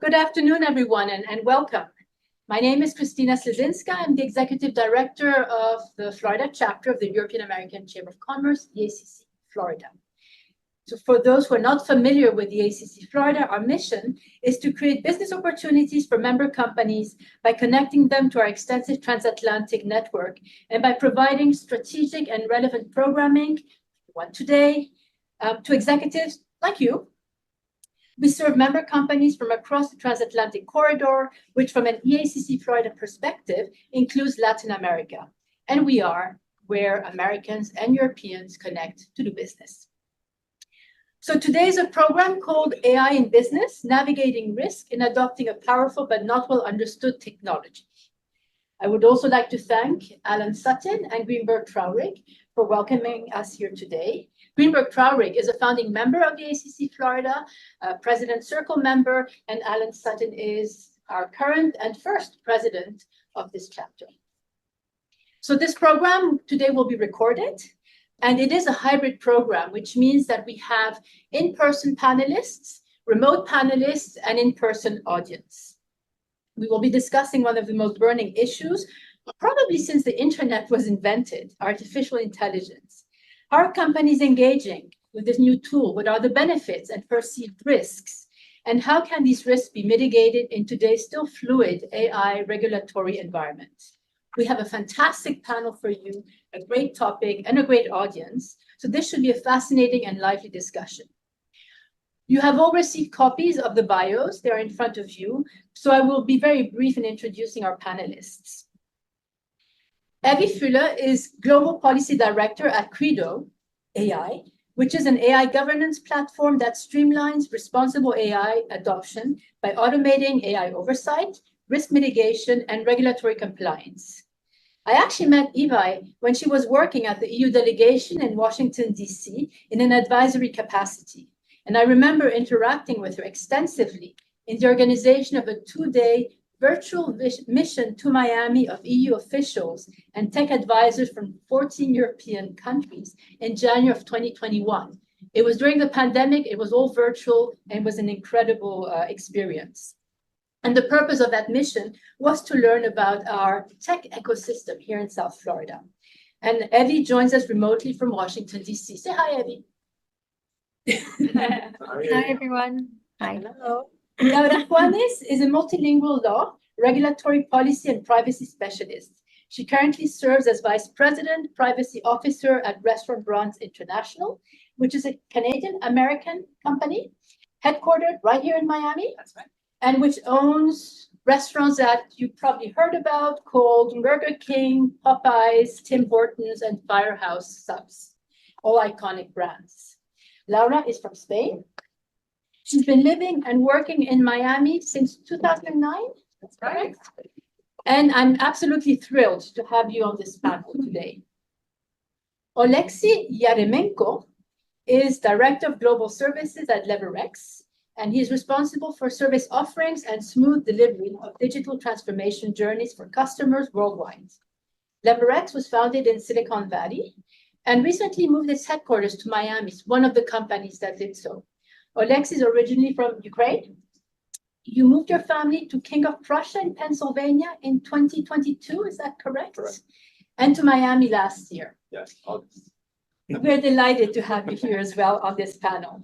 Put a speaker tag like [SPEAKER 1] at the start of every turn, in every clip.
[SPEAKER 1] Good afternoon, everyone, and welcome. My name is Christina Slazinska. I'm the Executive Director of the Florida chapter of the European American Chamber of Commerce, the ACC Florida. So for those who are not familiar with the ACC Florida, our mission is to create business opportunities for member companies by connecting them to our extensive transatlantic network and by providing strategic and relevant programming, one today, to executives like you. We serve member companies from across the transatlantic corridor, which from an EACC Florida perspective includes Latin America. And we are where Americans and Europeans connect to do business. So today is a program called AI in Business, Navigating Risk in Adopting a Powerful but Not Well Understood Technology. I would also like to thank Alan Sutton and Greenberg Traurig for welcoming us here today. Greenberg Traurig is a founding member of the ACC Florida, President Circle member, and Alan Sutton is our current and first president of this chapter. So this program today will be recorded, and it is a hybrid program, which means that we have in-person panelists, remote panelists, and in-person audience. We will be discussing one of the most burning issues, probably since the internet was invented, artificial intelligence. How are companies engaging with this new tool? What are the benefits and perceived risks? And how can these risks be mitigated in today's still fluid AI regulatory environment? We have a fantastic panel for you, a great topic, and a great audience. So this should be a fascinating and lively discussion. You have all received copies of the bios. They are in front of you. So I will be very brief in introducing our panelists. Evie Fuller is Global Policy Director at Credo AI, which is an AI governance platform that streamlines responsible AI adoption by automating AI oversight, risk mitigation, and regulatory compliance. I actually met Evie when she was working at the EU delegation in Washington, D.C. in an advisory capacity. And I remember interacting with her extensively in the organization of a two-day virtual mission to Miami of EU officials and tech advisors from 14 European countries in January of 2021. It was during the pandemic, it was all virtual, and it was an incredible experience. And the purpose of that mission was to learn about our tech ecosystem here in South Florida. And Evie joins us remotely from Washington, D.C. Say hi, Evie.
[SPEAKER 2] Hi, everyone. Hi.
[SPEAKER 1] Hello. Laura Juanes is a multilingual law, regulatory policy, and privacy specialist. She currently serves as Vice President, Privacy Officer at Restaurant Brands International, which is a Canadian-American company headquartered right here in Miami. That's right. And which owns restaurants that you probably heard about called Burger King, Popeyes, Tim Hortons, and Firehouse Subs, all iconic brands. Laura is from Spain. She's been living and working in Miami since 2009. That's correct. And I'm absolutely thrilled to have you on this panel today. Oleksiy Yaremenko is Director of Global Services at LeverX, and he is responsible for service offerings and smooth delivery of digital transformation journeys for customers worldwide. LeverX was founded in Silicon Valley and recently moved its headquarters to Miami, one of the companies that did so. Oleksiy is originally from Ukraine. You moved your family to King of Prussia in Pennsylvania in 2022, is that correct?
[SPEAKER 3] Correct.
[SPEAKER 1] And to Miami last year.
[SPEAKER 3] Yes, August.
[SPEAKER 1] We're delighted to have you here as well on this panel.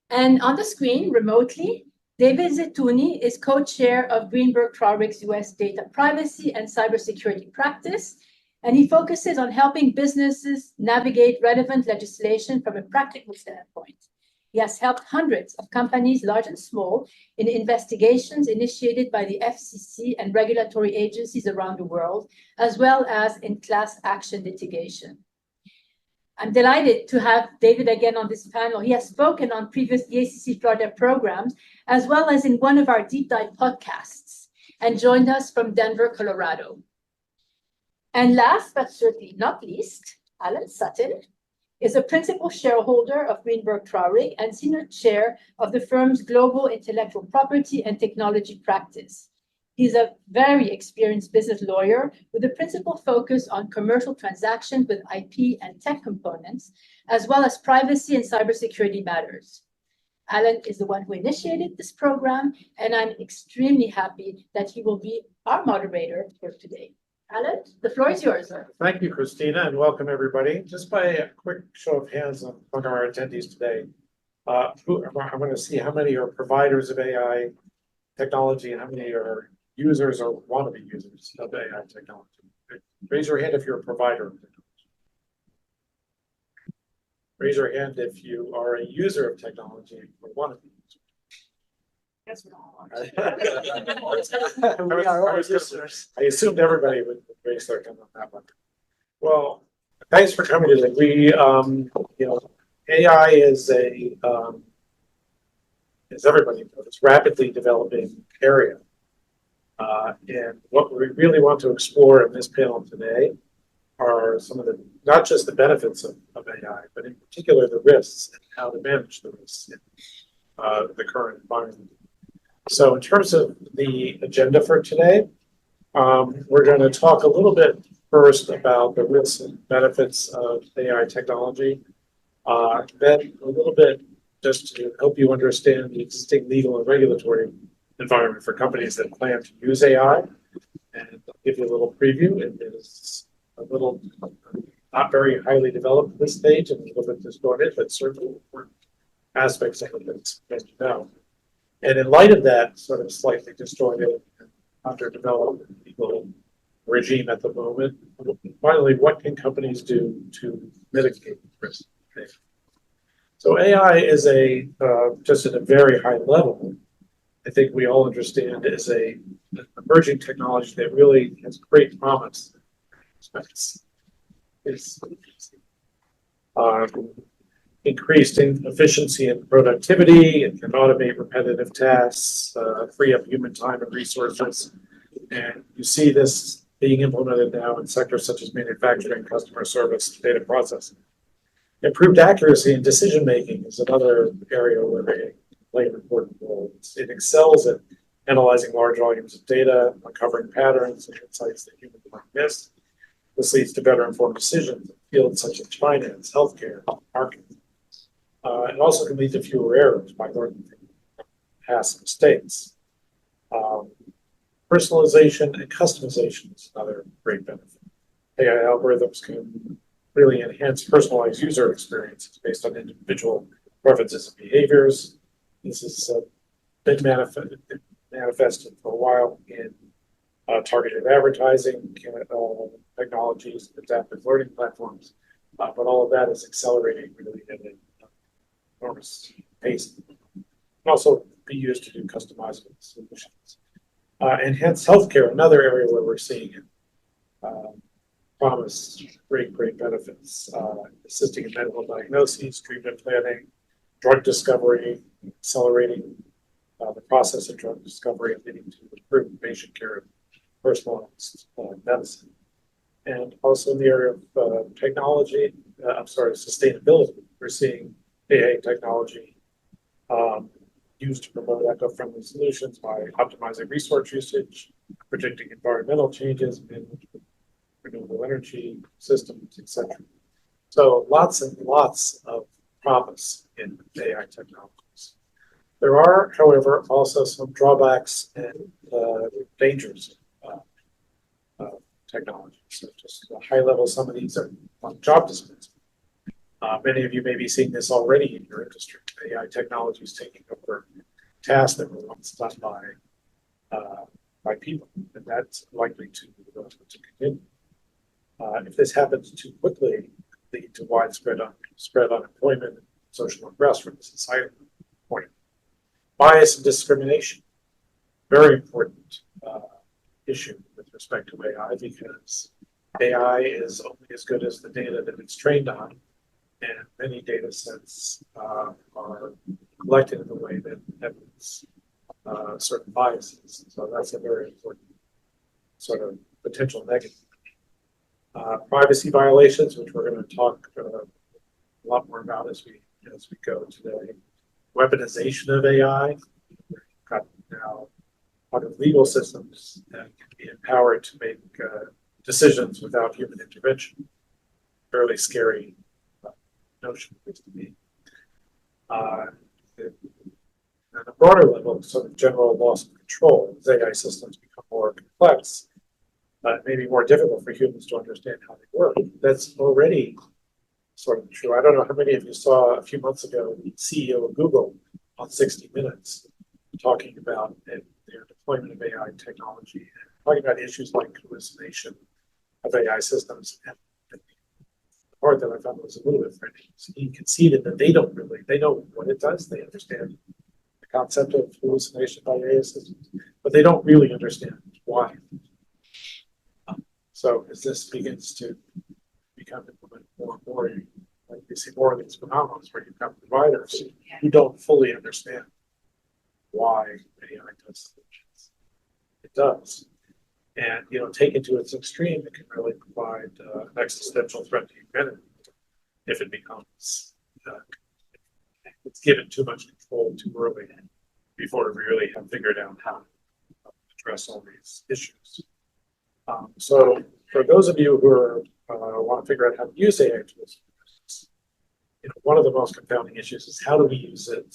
[SPEAKER 1] And on the screen, remotely, David Zeitouni is co-chair of Greenberg Traurig's U.S. data privacy and cybersecurity practice, and he focuses on helping businesses navigate relevant legislation from a practical standpoint. He has helped hundreds of companies, large and small, in investigations initiated by the FCC and regulatory agencies around the world, as well as in class action litigation. I'm delighted to have David again on this panel. He has spoken on previous EACC Florida programs, as well as in one of our deep dive podcasts, and joined us from Denver, Colorado. And last but certainly not least, Alan Sutton is a principal shareholder of Greenberg Traurig and senior chair of the firm's global intellectual property and technology practice. He's a very experienced business lawyer with a principal focus on commercial transactions with IP and tech components, as well as privacy and cybersecurity matters. Alan is the one who initiated this program, and I'm extremely happy that he will be our moderator for today. Alan, the floor is yours.
[SPEAKER 3] Thank you, Christina, and welcome everybody. Just by a quick show of hands among our attendees today, I want to see how many are providers of AI technology and how many are users or want to be users of AI technology. Raise your hand if you're a provider of technology. Raise your hand if you are a user of technology or want to be.
[SPEAKER 1] Yes, we all are.
[SPEAKER 3] We are all users. I assumed everybody would raise their hand on that one. Well, thanks for coming today. AI is as everybody knows, rapidly developing area. And what we really want to explore in this panel today are some of the, not just the benefits of AI, but in particular the risks and how to manage the risks in the current environment. So in terms of the agenda for today, we're going to talk a little bit first about the risks and benefits of AI technology, then a little bit just to help you understand the existing legal and regulatory environment for companies that plan to use AI, and I'll give you a little preview. It is a little not very highly developed at this stage and a little bit distorted, but certainly important aspects of it that you know. And in light of that sort of slightly distorted and underdeveloped legal regime at the moment, finally, what can companies do to mitigate risk? So AI is just at a very high level, I think we all understand is an emerging technology that really has great promise. It's increased in efficiency and productivity. It can automate repetitive tasks, free up human time and resources. And you see this being implemented now in sectors such as manufacturing, customer service, data processing. Improved accuracy in decision-making is another area where they play an important role. It excels at analyzing large volumes of data, uncovering patterns and insights that humans might miss. This leads to better informed decisions in fields such as finance, healthcare, marketing. It also can lead to fewer errors by learning from past mistakes. Personalization and customization is another great benefit. AI algorithms can really enhance personalized user experiences based on individual preferences and behaviors. This has been manifested for a while in targeted advertising technologies, adaptive learning platforms, but all of that is accelerating really at an enormous pace. It can also be used to do customizable solutions. Enhanced healthcare, another area where we're seeing promise great benefits, assisting in medical diagnoses, treatment planning, drug discovery, accelerating the process of drug discovery and leading to improved patient care and personalized medicine. And also in the area of sustainability, we're seeing AI technology used to promote eco-friendly solutions by optimizing resource usage, predicting environmental changes, managing renewable energy systems, etc. So lots and lots of promise in AI technologies. There are, however, also some drawbacks and dangers of technology. So just a high level, some of these are on job displacement. Many of you may be seeing this already in your industry. AI technology is taking over tasks that were once done by people, and that's likely to continue. If this happens too quickly, it can lead to widespread unemployment and social unrest from a societal point. Bias and discrimination, very important issue with respect to AI, because AI is only as good as the data that it's trained on, and many data sets are collected in a way that evidence certain biases. So that's a very important sort of potential negative. Privacy violations, which we're going to talk a lot more about as we go today. Weaponization of AI. We've got now a lot of legal systems that can be empowered to make decisions without human intervention. Fairly scary notion to me. broader level, sort of general loss of control, as AI systems become more complex, it may be more difficult for humans to understand how they work. That's already sort of true. I don't know how many of you saw a few months ago the CEO of Google on 60 Minutes talking about their deployment of AI technology, talking about issues like hallucination of AI systems. And the part that I found was a little bit frightening. He conceded that they know what it does. They understand the concept of hallucination by AI systems, but they don't really understand why. So as this begins to become implemented more and more, like we see more of these phenomena where you've got providers who don't fully understand why AI does things it does. And, taken to its extreme, it can really provide an existential threat to humanity if it becomes, it's given too much control too early before we really have figured out how to address all these issues. So for those of you who want to figure out how to use AI tools, one of the most confounding issues is how do we use it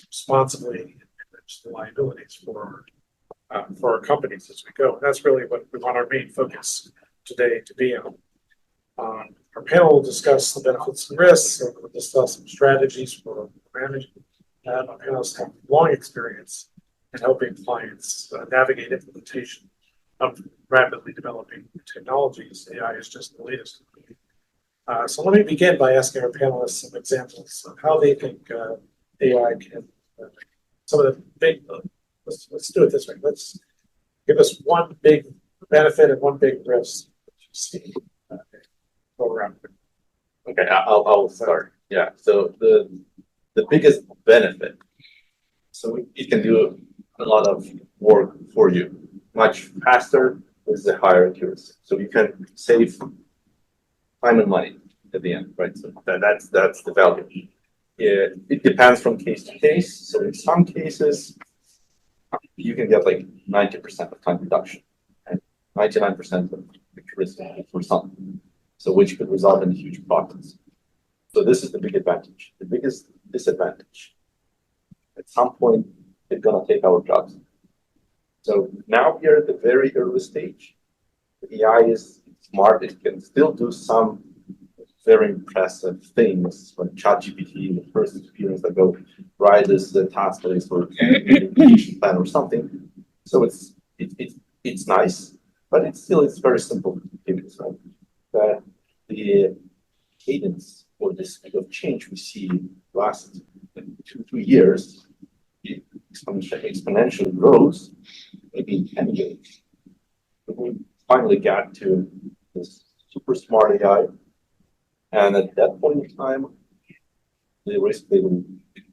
[SPEAKER 3] responsibly and manage the liabilities for our companies as we go. And that's really what we want our main focus today to be on. Our panel will discuss the benefits and risks, and we'll discuss some strategies for managing that. Our panelists have long experience in helping clients navigate implementation of rapidly developing technologies. AI is just the latest. So let me begin by asking our panelists some examples of how they think AI can, some of the big, let's do it this way. Let's give us one big benefit and one big risk that you see go around.
[SPEAKER 4] Okay, I'll start. Yeah, so the biggest benefit, so it can do a lot of work for you much faster with the higher accuracy. So you can save time and money at the end, right? So that's the value. It depends from case to case. So in some cases, you can get like 90% of time reduction and 99% of accuracy for some. So which could result in huge profits. So this is the big advantage. The biggest disadvantage, at some point, it's gonna take our jobs. So now we are at the very early stage. The AI is smart. It can still do some very impressive things like ChatGPT, the first experience that go write this task list or vacation plan or something. So it's nice, but it's very simple activities, right? That the cadence or the speed of change we see last 2 years, it exponentially grows, maybe in 10 years. We finally got to this super smart AI. And at that point in time, the risk they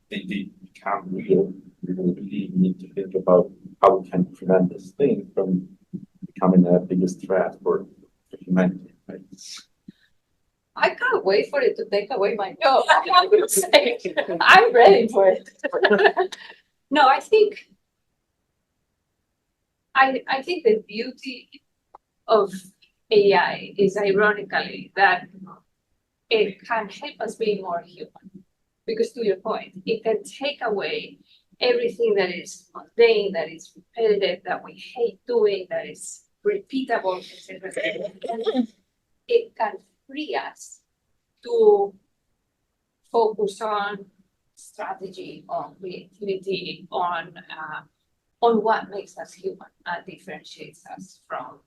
[SPEAKER 4] become real. We will really need to think about how we can prevent this thing from becoming the biggest threat for humanity. Right?
[SPEAKER 2] I can't wait for it to take away my job. I would say I'm ready for it. No, I think the beauty of AI is ironically that it can help us be more human. Because to your point, it can take away everything that is mundane, that is repetitive, that we hate doing, that is repeatable, etc. It can free us to focus on strategy, on creativity, on what makes us human and differentiates us from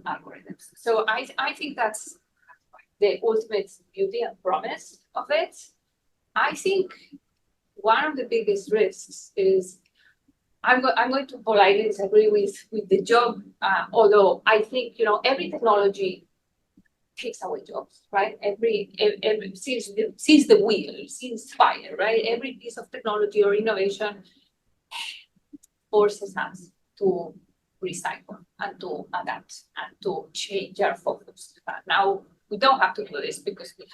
[SPEAKER 2] algorithms. So I think that's the ultimate beauty and promise of it. I think one of the biggest risks is I'm going to politely disagree with the job, although I think every technology takes away jobs, right? Every since the wheel, since fire, right? Every piece of technology or innovation forces us to recycle and to adapt and to change our focus. Now we don't have to do this because we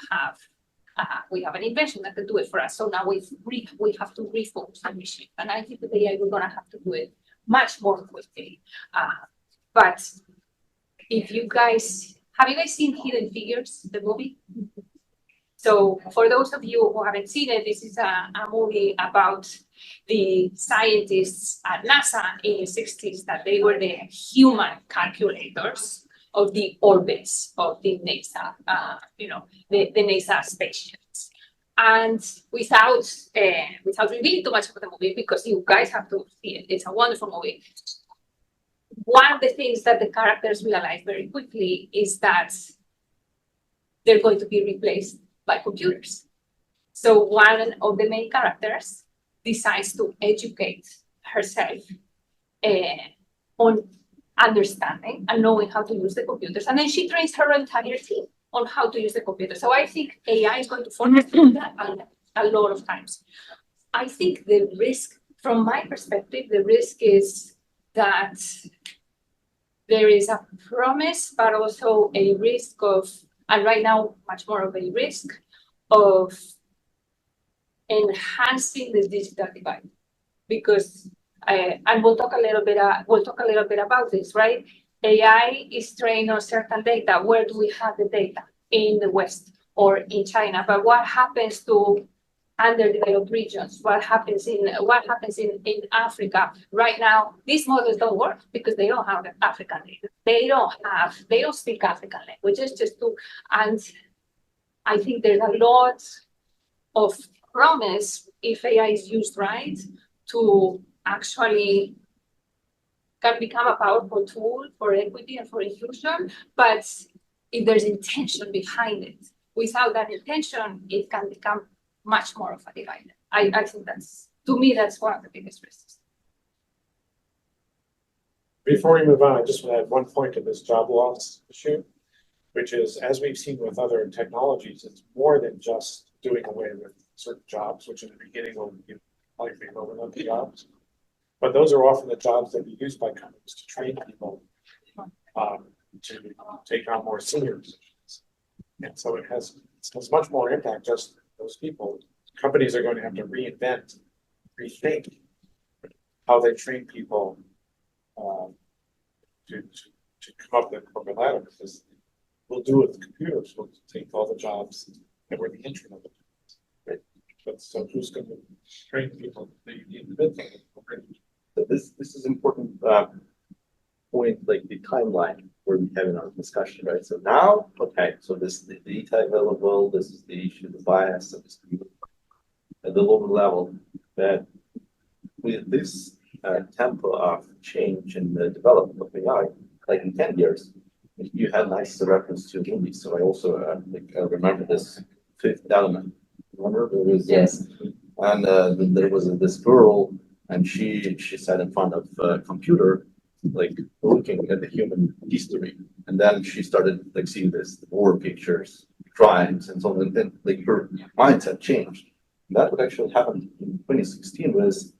[SPEAKER 2] have an invention that can do it for us. So now we have to refocus and reshape. And I think with AI we're gonna have to do it much more quickly. But if you guys have you guys seen Hidden Figures, the movie? So for those of you who haven't seen it, this is a movie about the scientists at NASA in the 60s that they were the human calculators of the orbits of the NASA, the NASA spaceships. And without revealing too much of the movie, because you guys have to see it, it's a wonderful movie. One of the things that the characters realize very quickly is that they're going to be replaced by computers. So one of the main characters decides to educate herself on understanding and knowing how to use the computers. And then she trains her entire team on how to use the computer. So I think AI is going to force that a lot of times. I think the risk, from my perspective, the risk is that there is a promise, but also a risk of, and right now much more of a risk of enhancing the digital divide, because and we'll talk a little bit about this, right? AI is trained on certain data. Where do we have the data? In the West or in China? But what happens to underdeveloped regions? What happens in Africa? Right now, these models don't work because they don't have African data. They don't speak African languages, and I think there's a lot of promise, if AI is used right, to actually can become a powerful tool for equity and for inclusion. But if there's intention behind it, without that intention, it can become much more of a divide. I think to me, that's one of the biggest risks.
[SPEAKER 3] Before we move on, I just want to add one point to this job loss issue, which is, as we've seen with other technologies, it's more than just doing away with certain jobs, which in the beginning will likely overlook jobs. But those are often the jobs that are used by companies to train people to take on more senior positions. And so it has much more impact just those people. Companies are going to have to reinvent, rethink how they train people to come up the corporate ladder, because we'll do it with computers. We'll take all the jobs that were the entry level. Right? But so who's going to train people that you need in the mid-level?
[SPEAKER 4] So this is important point, like the timeline we're having our discussion, right? So now, okay, so this is the data available, this is the issue, the bias, and this at the lower level, that with this tempo of change in the development of AI, like in 10 years, you had nice reference to movies. So I also remember this Fifth Element. Remember there was
[SPEAKER 2] yes,
[SPEAKER 4] and there was this girl, and she sat in front of a computer, like looking at the human history, and then she started like seeing this war pictures, crimes, and so on, and then like her mindset changed. And that would actually happen in 2016 was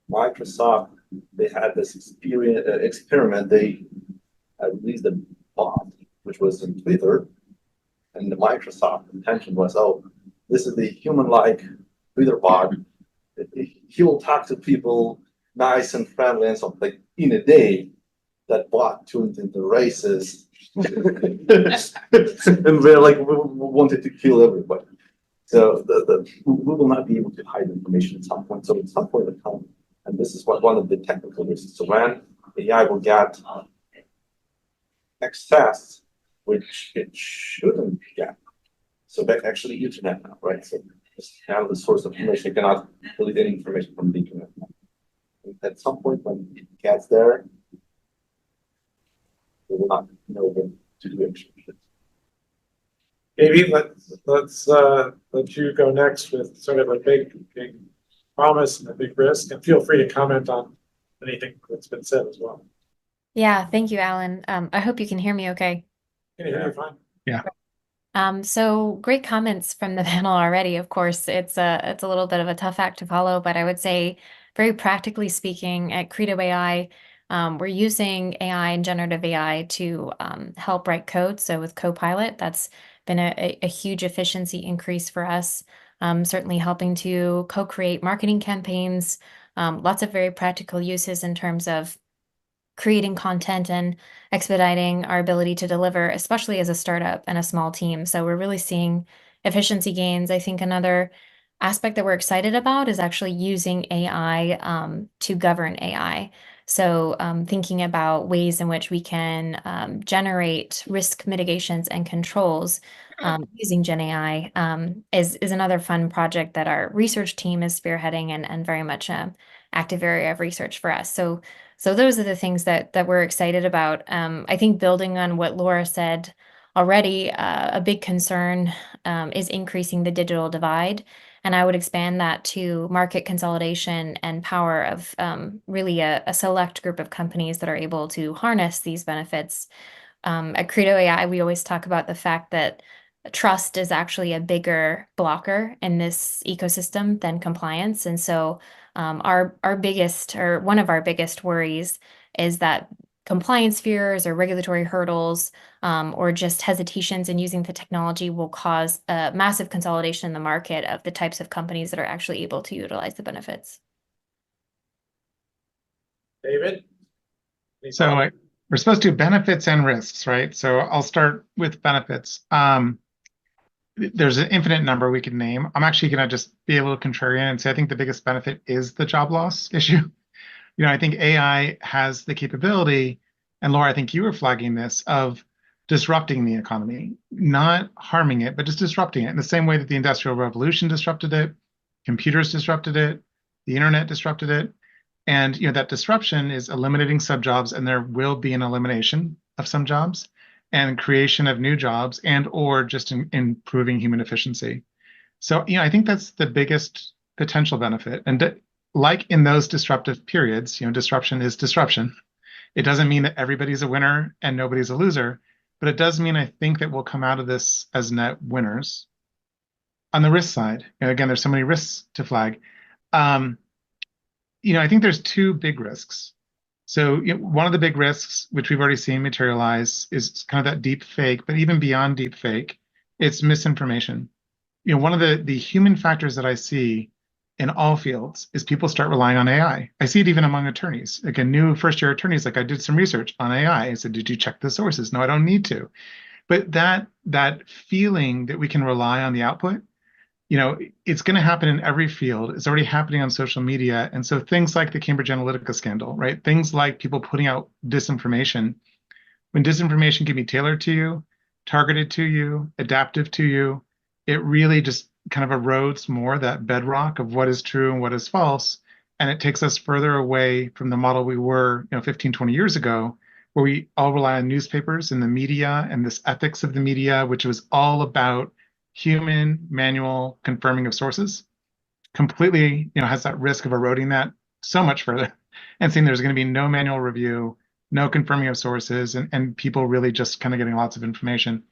[SPEAKER 4] Microsoft. They had this experiment. They released a bot, which was in Twitter, and the Microsoft intention was, oh, this is the human-like Twitter bot. He will talk to people nice and friendly and so like in a day. That bot turned into racist, and we're like we wanted to kill everybody. So we will not be able to hide information at some point. So at some point it comes, and this is one of the technical risks. So when AI will get access, which it shouldn't get. So that's actually internet now, right? So just have the source of information. You cannot delete any information from the internet now. At some point when it gets there, we will not know when to do it.
[SPEAKER 3] Maybe let's let you go next with sort of a big promise and a big risk, and feel free to comment on anything that's been said as well.
[SPEAKER 5] Yeah, thank you, Alan. I hope you can hear me okay.
[SPEAKER 3] Can you hear me fine?
[SPEAKER 6] Yeah.
[SPEAKER 5] So great comments from the panel already. Of course, it's a little bit of a tough act to follow, but I would say very practically speaking, at Credo AI, we're using AI and generative AI to help write code. So with Copilot, that's been a huge efficiency increase for us, certainly helping to co-create marketing campaigns, lots of very practical uses in terms of creating content and expediting our ability to deliver, especially as a startup and a small team. So we're really seeing efficiency gains. I think another aspect that we're excited about is actually using AI to govern AI. So thinking about ways in which we can generate risk mitigations and controls using Gen AI is another fun project that our research team is spearheading and very much an active area of research for us. So those are the things that we're excited about. I think building on what Laura said already, a big concern is increasing the digital divide. And I would expand that to market consolidation and power of really a select group of companies that are able to harness these benefits. At Credo AI, we always talk about the fact that trust is actually a bigger blocker in this ecosystem than compliance. And so our biggest, or one of our biggest worries is that compliance fears or regulatory hurdles or just hesitations in using the technology will cause a massive consolidation in the market of the types of companies that are actually able to utilize the benefits.
[SPEAKER 3] David?
[SPEAKER 6] So we're supposed to do benefits and risks, right? So I'll start with benefits. There's an infinite number we could name. I'm actually going to just be a little contrarian and say I think the biggest benefit is the job loss issue. I think AI has the capability, and Laura, I think you were flagging this, of disrupting the economy, not harming it, but just disrupting it in the same way that the Industrial Revolution disrupted it, computers disrupted it, the internet disrupted it. And that disruption is eliminating some jobs, and there will be an elimination of some jobs and creation of new jobs and or just improving human efficiency. So, I think that's the biggest potential benefit. And like in those disruptive periods, disruption is disruption. It doesn't mean that everybody's a winner and nobody's a loser, but it does mean I think that we'll come out of this as net winners. On the risk side, again, there's so many risks to flag. I think there's two big risks. So one of the big risks, which we've already seen materialize, is kind of that deep fake, but even beyond deep fake, it's misinformation. One of the human factors that I see in all fields is people start relying on AI. I see it even among attorneys. Like a new first-year attorneys, like I did some research on AI. I said, did you check the sources? No, I don't need to. But that feeling that we can rely on the output, it's going to happen in every field. It's already happening on social media. And so things like the Cambridge Analytica scandal, right? Things like people putting out disinformation. When disinformation can be tailored to you, targeted to you, adaptive to you, it really just kind of erodes more that bedrock of what is true and what is false. And it takes us further away from the model we were, 15, 20 years ago, where we all rely on newspapers and the media and this ethics of the media, which was all about human manual confirming of sources. Completely, has that risk of eroding that so much further and saying there's going to be no manual review, no confirming of sources, and people really just kind of getting lots of information.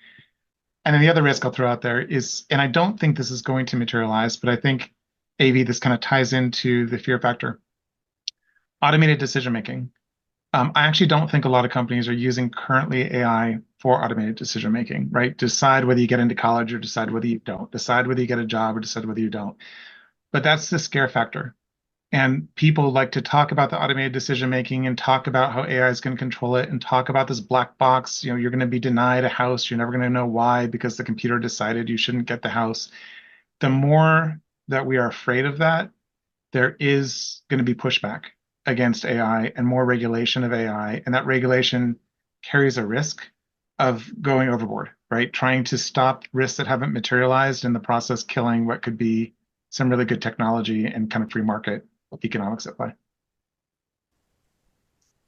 [SPEAKER 6] And then the other risk I'll throw out there is, and I don't think this is going to materialize, but I think, AV, this kind of ties into the fear factor. Automated decision-making. I actually don't think a lot of companies are using currently AI for automated decision-making, right? Decide whether you get into college or decide whether you don't. Decide whether you get a job or decide whether you don't. But that's the scare factor. And people like to talk about the automated decision-making and talk about how AI is going to control it and talk about this black box. You're going to be denied a house. You're never going to know why because the computer decided you shouldn't get the house. The more that we are afraid of that, there is going to be pushback against AI and more regulation of AI. And that regulation carries a risk of going overboard, right? Trying to stop risks that haven't materialized, in the process killing what could be some really good technology and kind of free market economics at play.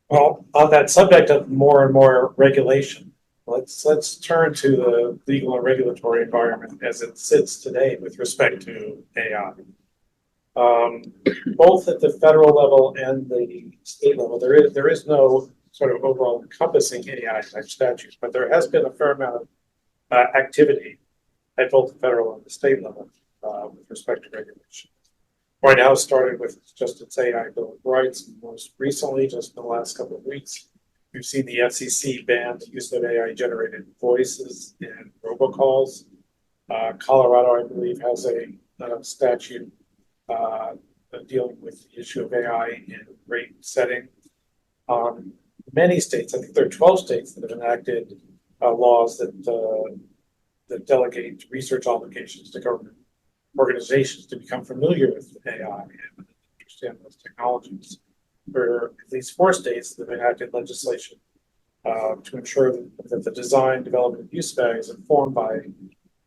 [SPEAKER 3] Well, on that subject of more and more regulation, let's turn to the legal and regulatory environment as it sits today with respect to AI. Both at the federal level and the state level, there is no sort of overall encompassing AI type statute, but there has been a fair amount of activity at both the federal and the state level with respect to regulation. Right now, started with just its AI Bill of Rights, and most recently, just in the last couple of weeks, we've seen the FCC ban the use of AI-generated voices and robocalls. Colorado, I believe, has a statute dealing with the issue of AI in rate setting. Many states, I think there are 12 states that have enacted laws that that delegate research obligations to government organizations to become familiar with AI and understand those technologies. For at least 4 states that have enacted legislation to ensure that the design, development, and use of AI is informed by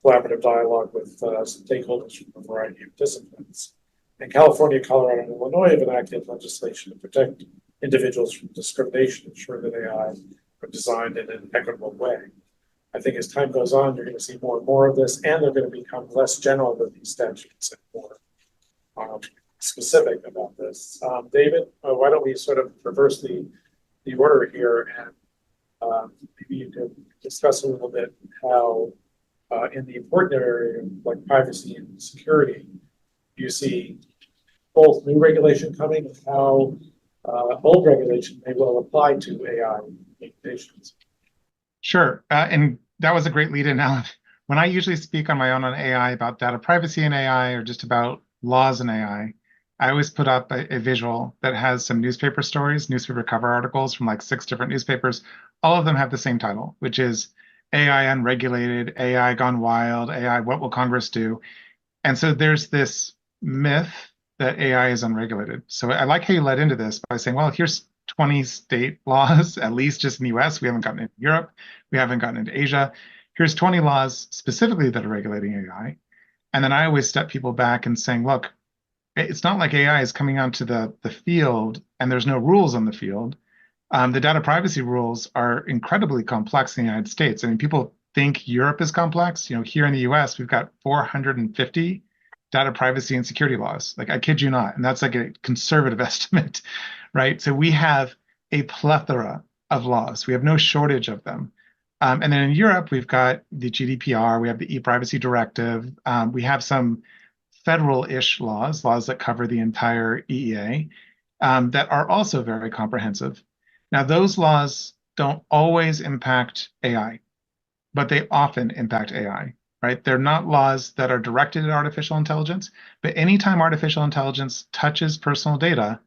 [SPEAKER 3] collaborative dialogue with stakeholders from a variety of disciplines. And California, Colorado, and Illinois have enacted legislation to protect individuals from discrimination, ensure that AI are designed in an equitable way. I think as time goes on, you're going to see more and more of this, and they're going to become less general with these statutes and more specific about this. David, why don't we sort of reverse the order here, and maybe you could discuss a little bit how in the important area like privacy and security, you see both new regulation coming and how old regulation may well apply to AI implementations.
[SPEAKER 6] Sure. And that was a great lead in, Alan. When I usually speak on my own on AI about data privacy in AI or just about laws in AI, I always put up a visual that has some newspaper stories, newspaper cover articles from like 6 different newspapers. All of them have the same title, which is AI unregulated, AI gone wild, AI, what will Congress do? And so there's this myth that AI is unregulated. So I like how you led into this by saying, well, here's 20 state laws, at least just in the US. We haven't gotten into Europe. We haven't gotten into Asia. Here's 20 laws specifically that are regulating AI. And then I always step people back and saying, look, it's not like AI is coming onto the field and there's no rules on the field. The data privacy rules are incredibly complex in the United States. I mean, people think Europe is complex. You know, here in the US, we've got 450 data privacy and security laws. Like, I kid you not. And that's like a conservative estimate, right? So we have a plethora of laws. We have no shortage of them. And then in Europe, we've got the GDPR, we have the e-privacy directive, we have some federal-ish laws that cover the entire EEA that are also very comprehensive. Now, those laws don't always impact AI, but they often impact AI, right? They're not laws that are directed at artificial intelligence, but anytime artificial intelligence touches personal data,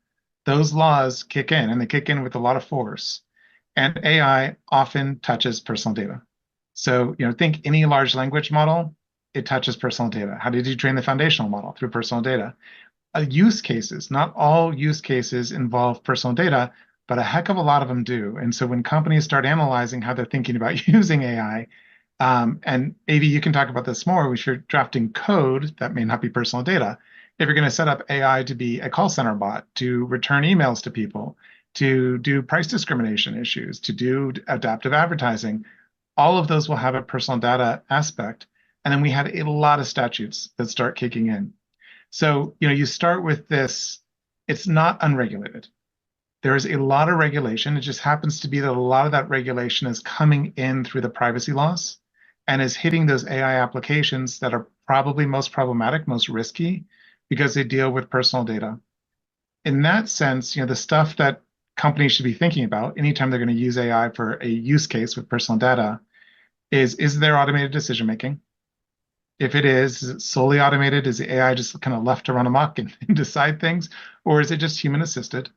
[SPEAKER 6] those laws kick in, and they kick in with a lot of force. And AI often touches personal data. So, you know, think any large language model, it touches personal data. How did you train the foundational model? Through personal data. Use cases, not all use cases involve personal data, but a heck of a lot of them do. And so when companies start analyzing how they're thinking about using AI, and maybe you can talk about this more, if you're drafting code that may not be personal data, if you're going to set up AI to be a call center bot, to return emails to people, to do price discrimination issues, to do adaptive advertising, all of those will have a personal data aspect. And then we have a lot of statutes that start kicking in. So, you know, you start with this, it's not unregulated. There is a lot of regulation. It just happens to be that a lot of that regulation is coming in through the privacy laws and is hitting those AI applications that are probably most problematic, most risky, because they deal with personal data. In that sense, you know, the stuff that companies should be thinking about anytime they're going to use AI for a use case with personal data is there automated decision making? If it is it solely automated? Is the AI just kind of left to run amok and decide things? Or is it just human assisted?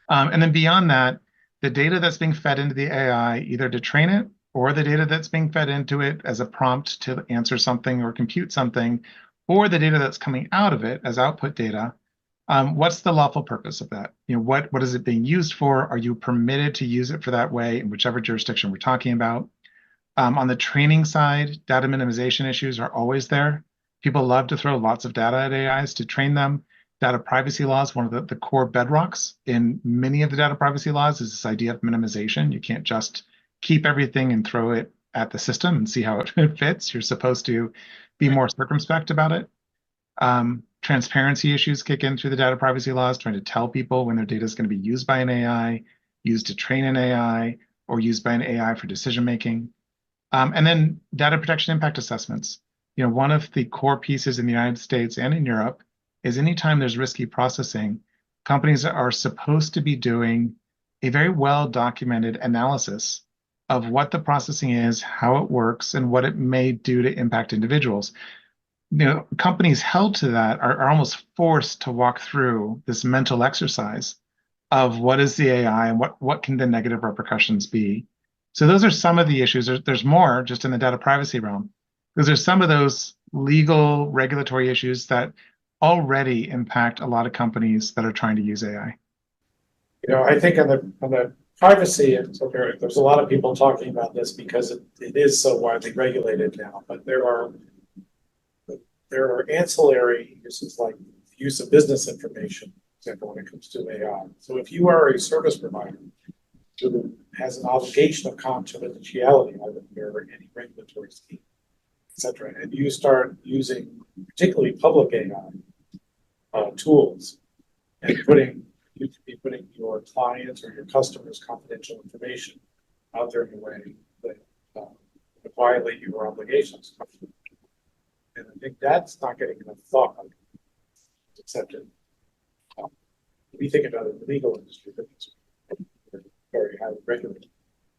[SPEAKER 6] And then beyond that, the data that's being fed into the AI, either to train it or the data that's being fed into it as a prompt to answer something or compute something, or the data that's coming out of it as output data, what's the lawful purpose of that? You know, what is it being used for? Are you permitted to use it for that way in whichever jurisdiction we're talking about? On the training side, data minimization issues are always there. People love to throw lots of data at AIs to train them. Data privacy laws, one of the core bedrocks in many of the data privacy laws is this idea of minimization. You can't just keep everything and throw it at the system and see how it fits. You're supposed to be more circumspect about it. Transparency issues kick in through the data privacy laws, trying to tell people when their data is going to be used by an AI, used to train an AI, or used by an AI for decision making. And then data protection impact assessments. You know, one of the core pieces in the United States and in Europe is anytime there's risky processing, companies are supposed to be doing a very well-documented analysis of what the processing is, how it works, and what it may do to impact individuals. You know, companies held to that are almost forced to walk through this mental exercise of what is the AI and what can the negative repercussions be. So those are some of the issues. There's more just in the data privacy realm. Those are some of those legal regulatory issues that already impact a lot of companies that are trying to use AI.
[SPEAKER 3] I think on the privacy, there's a lot of people talking about this because it is so widely regulated now, but there are ancillary uses like use of business information, for example, when it comes to AI. So if you are a service provider who has an obligation of confidentiality under any regulatory scheme, etc., and you start using particularly public AI tools and you could be putting your clients or your customers' confidential information out there in a way that would violate your obligations. And I think that's not getting enough thought. It's accepted. We think about it in the legal industry, but it's very highly regulated.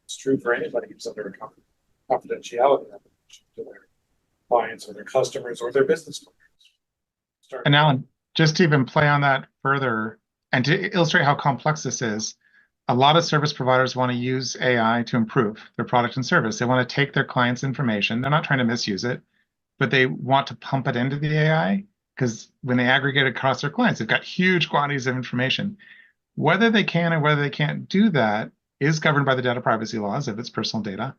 [SPEAKER 3] It's true for anybody who's under a confidentiality obligation to their clients or their customers or their business partners.
[SPEAKER 6] And Alan, just to even play on that further and to illustrate how complex this is, a lot of service providers want to use AI to improve their product and service. They want to take their clients' information. They're not trying to misuse it, but they want to pump it into the AI because when they aggregate across their clients, they've got huge quantities of information. Whether they can or whether they can't do that is governed by the data privacy laws if it's personal data.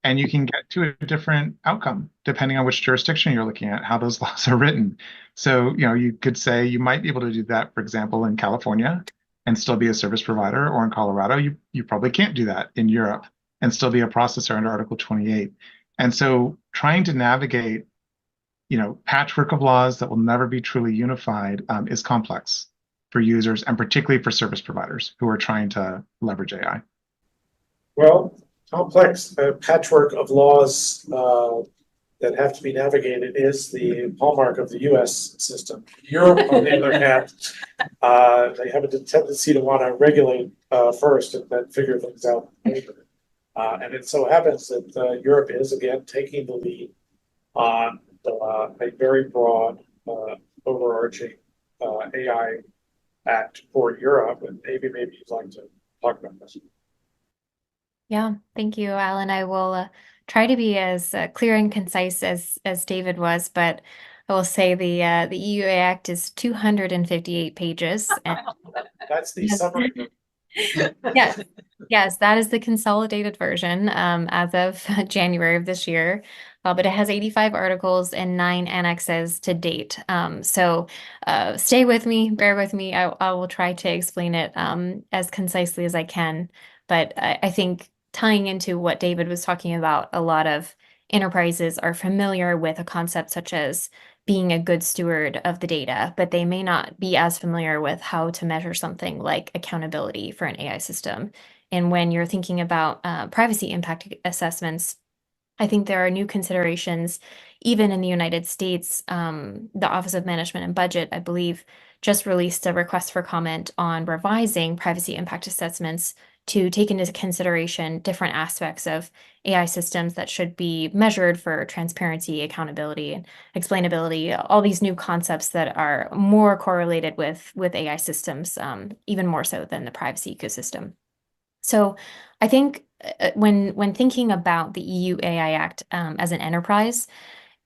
[SPEAKER 6] And you can get to a different outcome depending on which jurisdiction you're looking at, how those laws are written. So, you could say you might be able to do that, for example, in California and still be a service provider, or in Colorado, you probably can't do that in Europe and still be a processor under Article 28. And so trying to navigate, patchwork of laws that will never be truly unified is complex for users and particularly for service providers who are trying to leverage AI.
[SPEAKER 3] Well, complex patchwork of laws that have to be navigated is the hallmark of the U.S. system. Europe, on the other hand, they have a tendency to want to regulate first and then figure things out later. And it so happens that Europe is, again, taking the lead on a very broad, overarching AI Act for Europe. And maybe you'd like to talk about this.
[SPEAKER 5] Yeah, thank you, Alan. I will try to be as clear and concise as David was, but I will say the EU Act is 258 pages. And
[SPEAKER 3] That's the summary.
[SPEAKER 5] Yes, that is the consolidated version as of January of this year. But it has 85 articles and 9 annexes to date. So stay with me, bear with me. I will try to explain it as concisely as I can. But I think tying into what David was talking about, a lot of enterprises are familiar with a concept such as being a good steward of the data, but they may not be as familiar with how to measure something like accountability for an AI system. And when you're thinking about privacy impact assessments, I think there are new considerations, even in the United States. The Office of Management and Budget, I believe, just released a request for comment on revising privacy impact assessments to take into consideration different aspects of AI systems that should be measured for transparency, accountability, and explainability, all these new concepts that are more correlated with AI systems, even more so than the privacy ecosystem. So I think when thinking about the EU AI Act as an enterprise,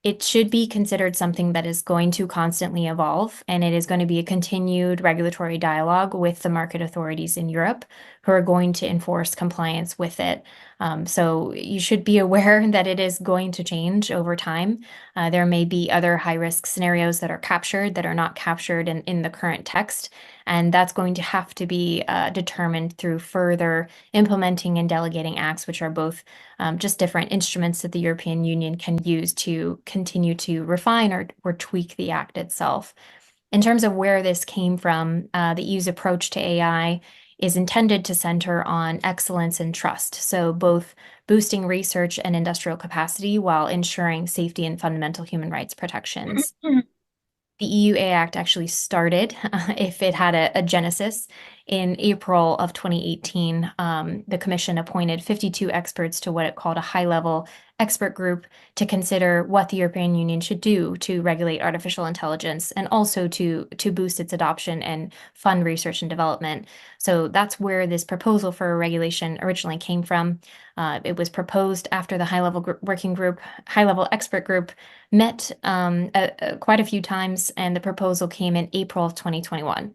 [SPEAKER 5] it should be considered something that is going to constantly evolve, and it is going to be a continued regulatory dialogue with the market authorities in Europe who are going to enforce compliance with it. So you should be aware that it is going to change over time. There may be other high-risk scenarios that are captured that are not captured in the current text, and that's going to have to be determined through further implementing and delegating acts, which are both just different instruments that the European Union can use to continue to refine or tweak the act itself. In terms of where this came from, the EU's approach to AI is intended to center on excellence and trust, so both boosting research and industrial capacity while ensuring safety and fundamental human rights protections. The EU AI Act actually started, if it had a genesis, in April of 2018. The Commission appointed 52 experts to what it called a high-level expert group to consider what the European Union should do to regulate artificial intelligence and also to boost its adoption and fund research and development. So that's where this proposal for a regulation originally came from. It was proposed after the high-level expert group met quite a few times, and the proposal came in April of 2021.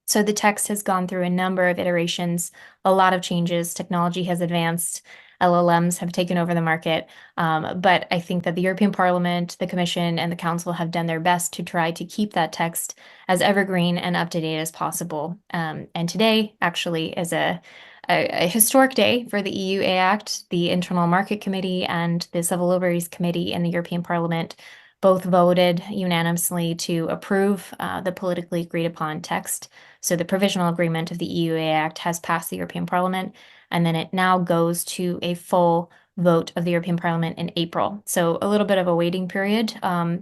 [SPEAKER 5] So the text has gone through a number of iterations, a lot of changes. Technology has advanced. LLMs have taken over the market. But I think that the European Parliament, the Commission, and the Council have done their best to try to keep that text as evergreen and up to date as possible. And today actually is a historic day for the EU AI Act. The Internal Market Committee and the Civil Liberties Committee in the European Parliament both voted unanimously to approve the politically agreed upon text. So the provisional agreement of the EU AI Act has passed the European Parliament, and then it now goes to a full vote of the European Parliament in April. So a little bit of a waiting period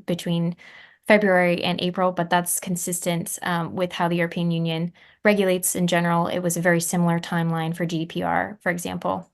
[SPEAKER 5] between February and April, but that's consistent with how the European Union regulates in general. It was a very similar timeline for GDPR, for example.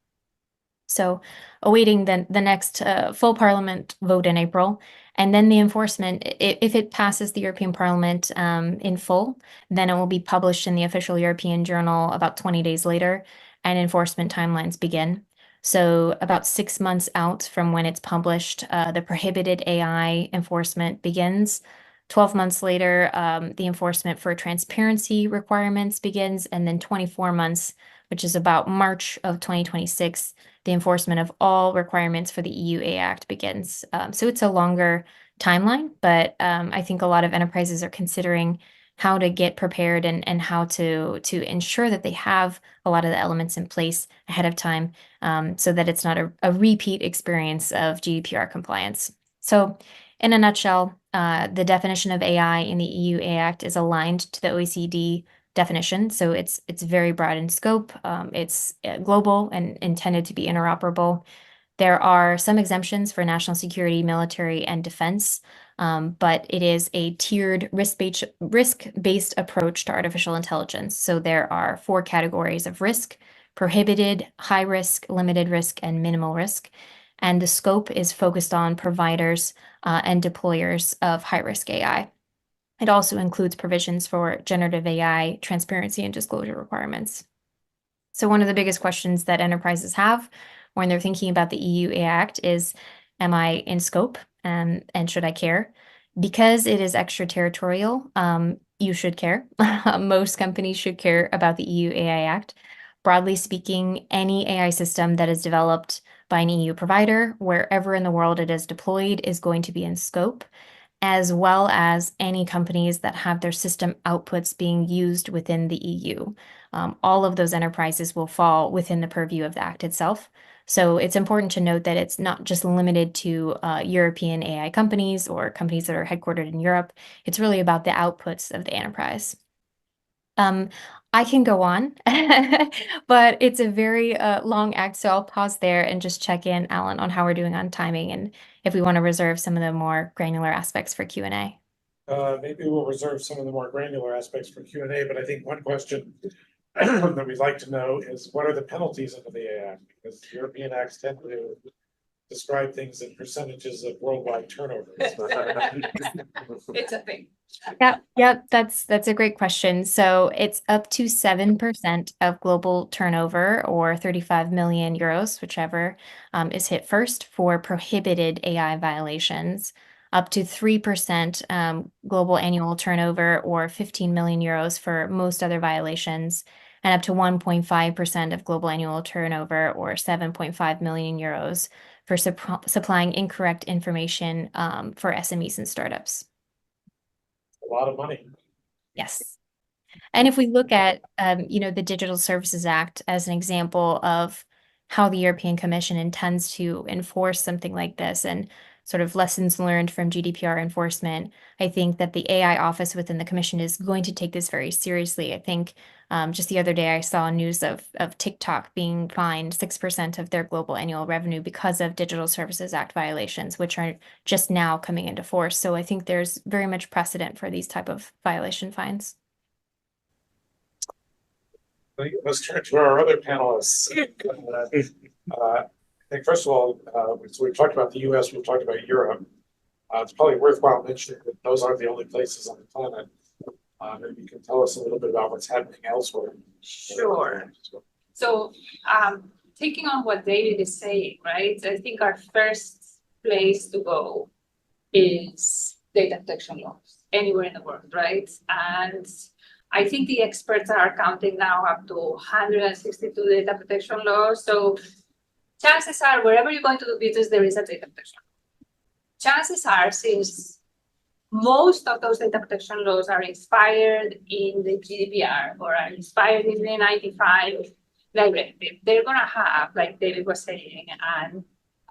[SPEAKER 5] So awaiting the next full Parliament vote in April. And then the enforcement, if it passes the European Parliament in full, then it will be published in the official European Journal about 20 days later, and enforcement timelines begin. So about 6 months out from when it's published, the prohibited AI enforcement begins. 12 months later, the enforcement for transparency requirements begins, and then 24 months, which is about March of 2026, the enforcement of all requirements for the EU AI Act begins. So it's a longer timeline, but I think a lot of enterprises are considering how to get prepared and how to ensure that they have a lot of the elements in place ahead of time, so that it's not a repeat experience of GDPR compliance. So in a nutshell, the definition of AI in the EU AI Act is aligned to the OECD definition. So it's very broad in scope. It's global and intended to be interoperable. There are some exemptions for national security, military, and defense, but it is a tiered risk-based approach to artificial intelligence. So there are 4 categories of risk: prohibited, high risk, limited risk, and minimal risk. And the scope is focused on providers and deployers of high-risk AI. It also includes provisions for generative AI, transparency, and disclosure requirements. So one of the biggest questions that enterprises have when they're thinking about the EU AI Act is, am I in scope, and should I care? Because it is extraterritorial, you should care. Most companies should care about the EU AI Act. Broadly speaking, any AI system that is developed by an EU provider, wherever in the world it is deployed, is going to be in scope, as well as any companies that have their system outputs being used within the EU. All of those enterprises will fall within the purview of the Act itself. So it's important to note that it's not just limited to European AI companies or companies that are headquartered in Europe. It's really about the outputs of the enterprise. I can go on, but it's a very long act, so I'll pause there and just check in, Alan, on how we're doing on timing and if we want to reserve some of the more granular aspects for Q&A.
[SPEAKER 3] Maybe we'll reserve some of the more granular aspects for Q&A, but I think one question that we'd like to know is, what are the penalties under the AI Act? Because European acts tend to describe things in percentages of worldwide turnover.
[SPEAKER 2] It's a thing.
[SPEAKER 5] Yep, that's a great question. So it's up to 7% of global turnover, or 35 million euros, whichever is hit first, for prohibited AI violations. Up to 3% global annual turnover, or 15 million euros, for most other violations, and up to 1.5% of global annual turnover, or 7.5 million euros, for supplying incorrect information for SMEs and startups.
[SPEAKER 3] A lot of money.
[SPEAKER 5] Yes. And if we look at, the Digital Services Act as an example of how the European Commission intends to enforce something like this and sort of lessons learned from GDPR enforcement, I think that the AI office within the Commission is going to take this very seriously. I think just the other day I saw news of TikTok being fined 6% of their global annual revenue because of Digital Services Act violations, which are just now coming into force. So I think there's very much precedent for these type of violation fines.
[SPEAKER 3] Let's turn to our other panelists. think first of all, so we've talked about the US, we've talked about Europe. It's probably worthwhile mentioning that those aren't the only places on the planet. Maybe you can tell us a little bit about what's happening elsewhere.
[SPEAKER 2] Sure. So taking on what David is saying, right? I think our first place to go is data protection laws anywhere in the world, right? And I think the experts are counting now up to 162 data protection laws. So chances are, wherever you're going to do business, there is a data protection. Chances are, since most of those data protection laws are inspired in the GDPR or are inspired in the 95 directive, they're going to have, like David was saying,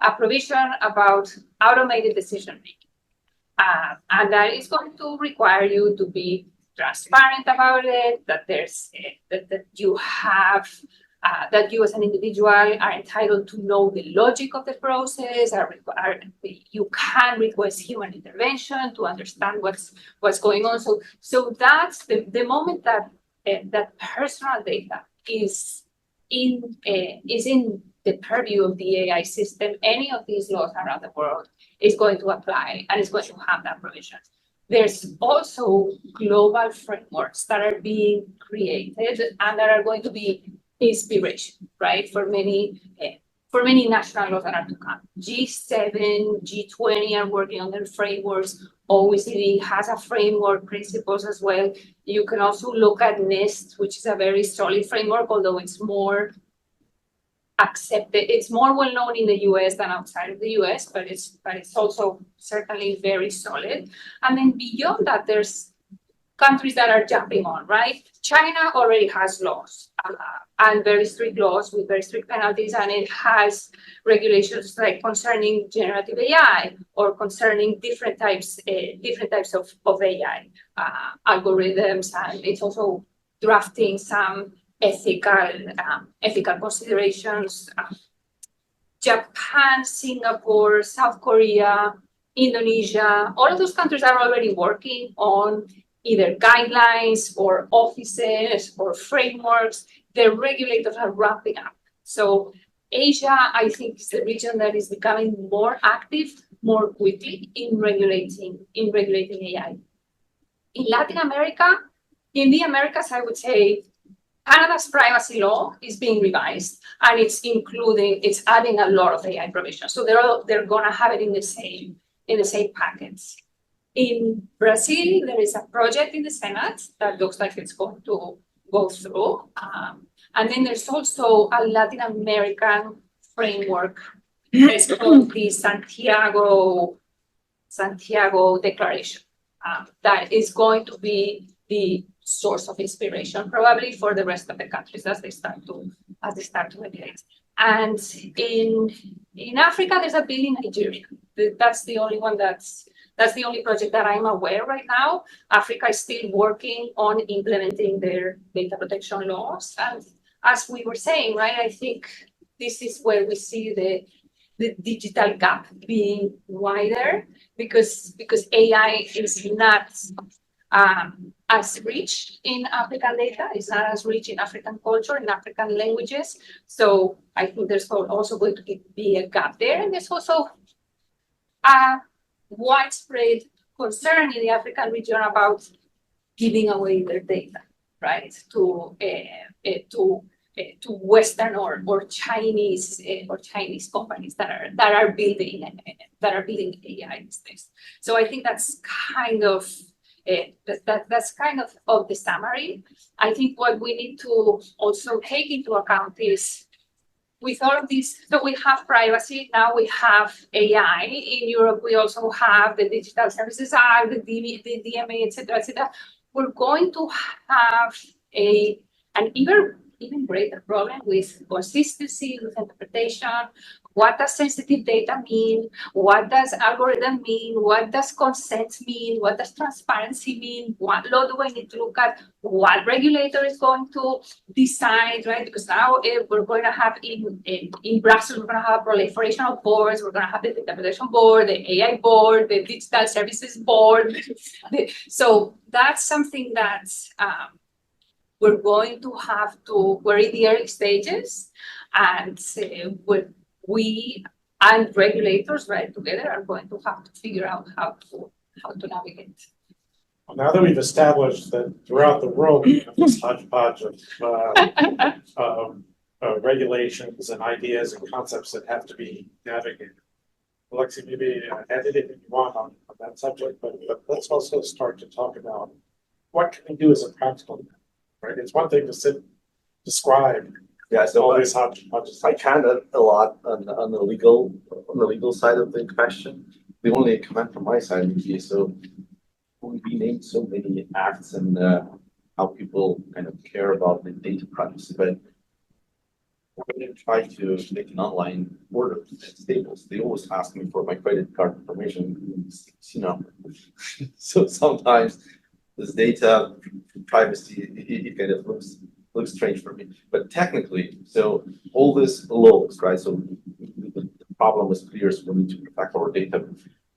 [SPEAKER 2] a provision about automated decision making. And that is going to require you to be transparent about it, that there's that you have that you as an individual are entitled to know the logic of the process, you can request human intervention to understand what's going on. So that's the moment that that personal data is in the purview of the AI system, any of these laws around the world is going to apply and is going to have that provision. There's also global frameworks that are being created and that are going to be inspiration, right, for many national laws that are to come. G7, G20 are working on their frameworks. OECD has a framework principles as well. You can also look at NIST, which is a very solid framework, although it's more accepted. It's more well known in the US than outside of the US, but it's also certainly very solid. And then beyond that, there's countries that are jumping on, right? China already has laws and very strict laws with very strict penalties, and it has regulations like concerning generative AI or concerning different types of AI algorithms, and it's also drafting some ethical considerations. Japan, Singapore, South Korea, Indonesia, all of those countries are already working on either guidelines or offices or frameworks. The regulators are ramping up. So Asia, I think, is the region that is becoming more active more quickly in regulating AI. In Latin America, in the Americas, I would say Canada's privacy law is being revised, and it's adding a lot of AI provisions. So they're gonna have it in the same packets. In Brazil, there is a project in the Senate that looks like it's going to go through. And then there's also a Latin American framework. It's called the Santiago Declaration. That is going to be the source of inspiration, probably for the rest of the countries as they start to regulate. And in Africa, there's a bill in Nigeria. That's the only one that's the only project that I'm aware right now. Africa is still working on implementing their data protection laws. And as we were saying, right, I think this is where we see the digital gap being wider because AI is not as rich in African data, it's not as rich in African culture, in African languages. So I think there's also going to be a gap there. And there's also a widespread concern in the African region about giving away their data, right, to Western or Chinese companies that are building AI these days. So I think that's kind of that's kind of the summary. I think what we need to also take into account is, with all of this, so we have privacy, now we have AI. In Europe, we also have the Digital Services Act, the DMA, et cetera. We're going to have an even greater problem with consistency, with interpretation. What does sensitive data mean? What does algorithm mean? What does consent mean? What does transparency mean? What law do I need to look at? What regulator is going to decide, right? Because now we're going to have in Brussels, we're going to have proliferation of boards. We're going to have the data protection board, the AI board, the digital services board. So that's something that we're going to have to, we're in the early stages, and we and regulators, right, together are going to have to figure out how to navigate.
[SPEAKER 3] Well, now that we've established that throughout the world, we have this hodgepodge of regulations and ideas and concepts that have to be navigated. Alexi, maybe add anything you want on that subject, but let's also start to talk about what can we do as a practical matter, right? It's one thing to describe all these hodgepodges.
[SPEAKER 4] I can a lot on the legal side of the question. The only comment from my side would be, so we named so many acts and how people kind of care about the data privacy, but when I try to make an online order at Staples, they always ask me for my credit card information, so sometimes this data privacy, it kind of looks strange for me. But technically, so all this laws, right? So the problem is clear, so we need to protect our data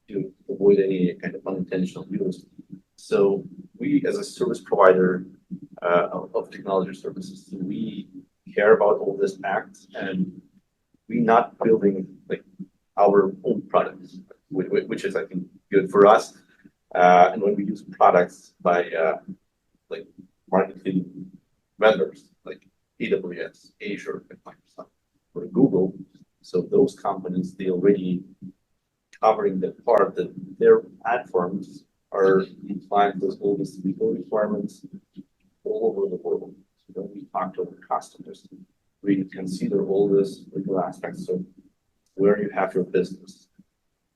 [SPEAKER 4] to avoid any kind of unintentional use. So we, as a service provider of technology services, we care about all this acts, and we're not building like our own products, which is, I think, good for us. And when we use products by like marketing vendors like AWS, Azure, and Microsoft, or Google, so those companies, they already covering the part that their platforms are compliant with all these legal requirements all over the world. So when we talk to our customers, we consider all these legal aspects of where you have your business,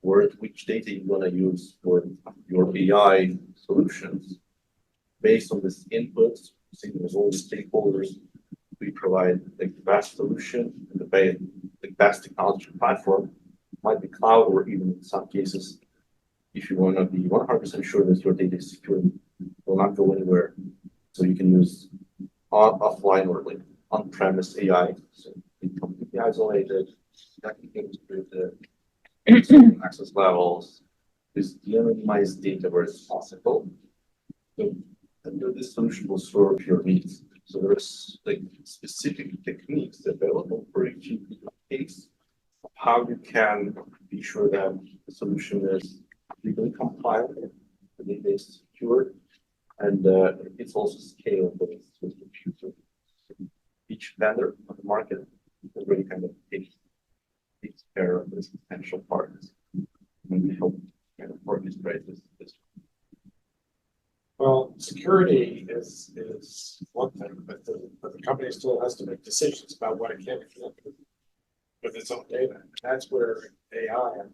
[SPEAKER 4] which data you want to use for your AI solutions. Based on this inputs, sitting with all the stakeholders, we provide the best solution and the best technology platform. Might be cloud, or even in some cases, if you want to be 100% sure that your data is secure, will not go anywhere. So you can use offline or like on-premise AI, so be completely isolated, technically integrated, access levels, with de-anonymized data where it's possible. So this solution will serve your needs. So there's like specific techniques available for each case of how you can be sure that the solution is legally compliant, the data is secure, and it's also scalable with the future. Each vendor on the market already kind of takes care of this potential partners, and we help kind of orchestrate this.
[SPEAKER 3] Well, security is one thing, but the company still has to make decisions about what it can and can't do with its own data. And that's where AI and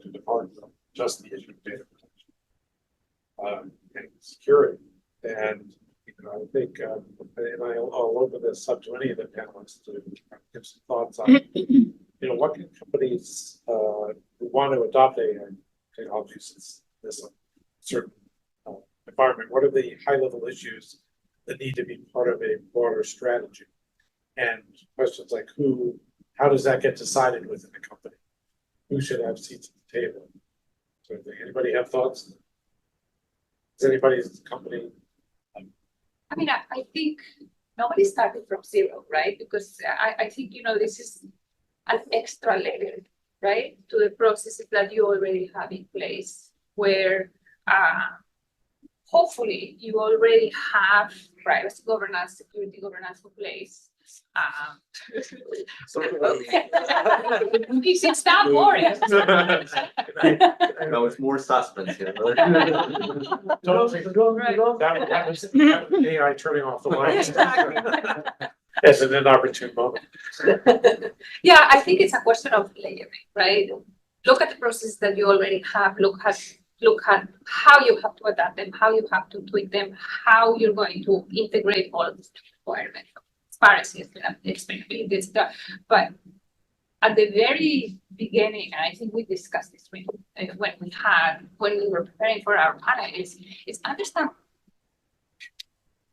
[SPEAKER 3] to depart from just the issue of data protection and security. And I think, and I'll open this up to any of the panelists to give some thoughts on, what can companies who want to adopt AI technologies in this certain environment, what are the high-level issues that need to be part of a broader strategy? And questions like how does that get decided within the company? Who should have seats at the table? So anybody have thoughts? Does anybody's company?
[SPEAKER 2] I mean, I think nobody started from zero, right? Because I think, this is an extra layer, right, to the processes that you already have in place, where hopefully you already have privacy governance, security governance in place. It's not boring.
[SPEAKER 4] No, it's more suspense here.
[SPEAKER 3] That was AI turning off the lights. As an inopportune moment.
[SPEAKER 2] Yeah, I think it's a question of layering, right? Look at the processes that you already have. Look at how you have to adapt them, how you have to tweak them, how you're going to integrate all of these requirements, transparency, explainability, etc. But at the very beginning, and I think we discussed this when we were preparing for our panel, is understand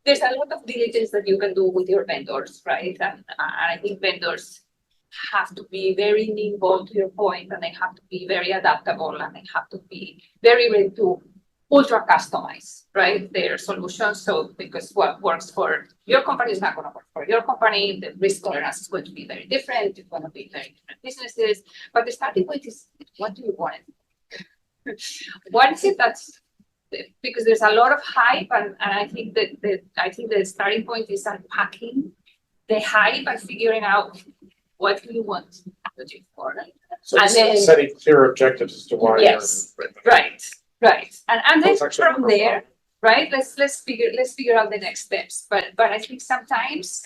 [SPEAKER 2] there's a lot of diligence that you can do with your vendors, right? And I think vendors have to be very nimble, to your point, and they have to be very adaptable, and they have to be very ready to ultra customize, right, their solutions. So because what works for your company is not going to work for your company. The risk tolerance is going to be very different. It's going to be very different businesses. But the starting point is, what do you want? What is it that's, because there's a lot of hype, and I think that the starting point is unpacking the hype and figuring out what do you want to do for it.
[SPEAKER 3] So
[SPEAKER 2] And then-
[SPEAKER 3] setting clear objectives as to why.
[SPEAKER 2] Yes,
[SPEAKER 3] you're-
[SPEAKER 2] right. And then
[SPEAKER 3] That's actually
[SPEAKER 2] from there, right, let's figure out the next steps. But I think sometimes,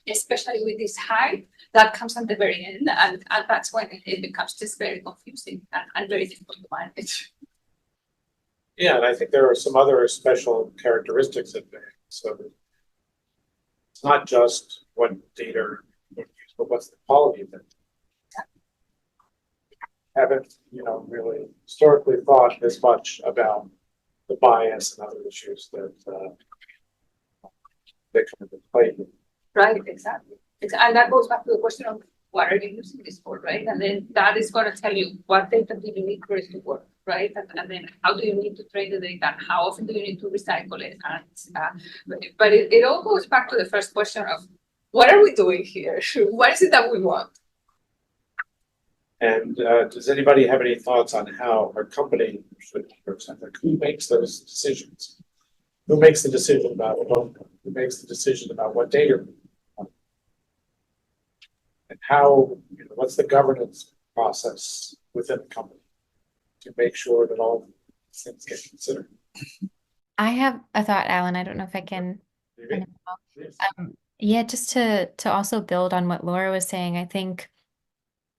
[SPEAKER 2] especially with this hype, that comes at the very end, and that's when it becomes just very confusing and very difficult to manage.
[SPEAKER 3] Yeah, and I think there are some other special characteristics of there. So it's not just what data you use, but what's the quality of it. Haven't, really historically thought as much about the bias and other issues that come into play here.
[SPEAKER 2] Right, exactly. And that goes back to the question of what are you using this for, right? And then that is going to tell you what data do you need for it to work, right? And then how do you need to train the data, and how often do you need to recycle it? And but it all goes back to the first question of what are we doing here? What is it that we want?
[SPEAKER 3] And does anybody have any thoughts on how our company should, for example, who makes those decisions? Who makes the decision about FOMO? Who makes the decision about what data? And how, what's the governance process within the company to make sure that all things get considered?
[SPEAKER 5] I have a thought, Alan. I don't know if I can.
[SPEAKER 3] Yes.
[SPEAKER 5] Yeah, just to also build on what Laura was saying, I think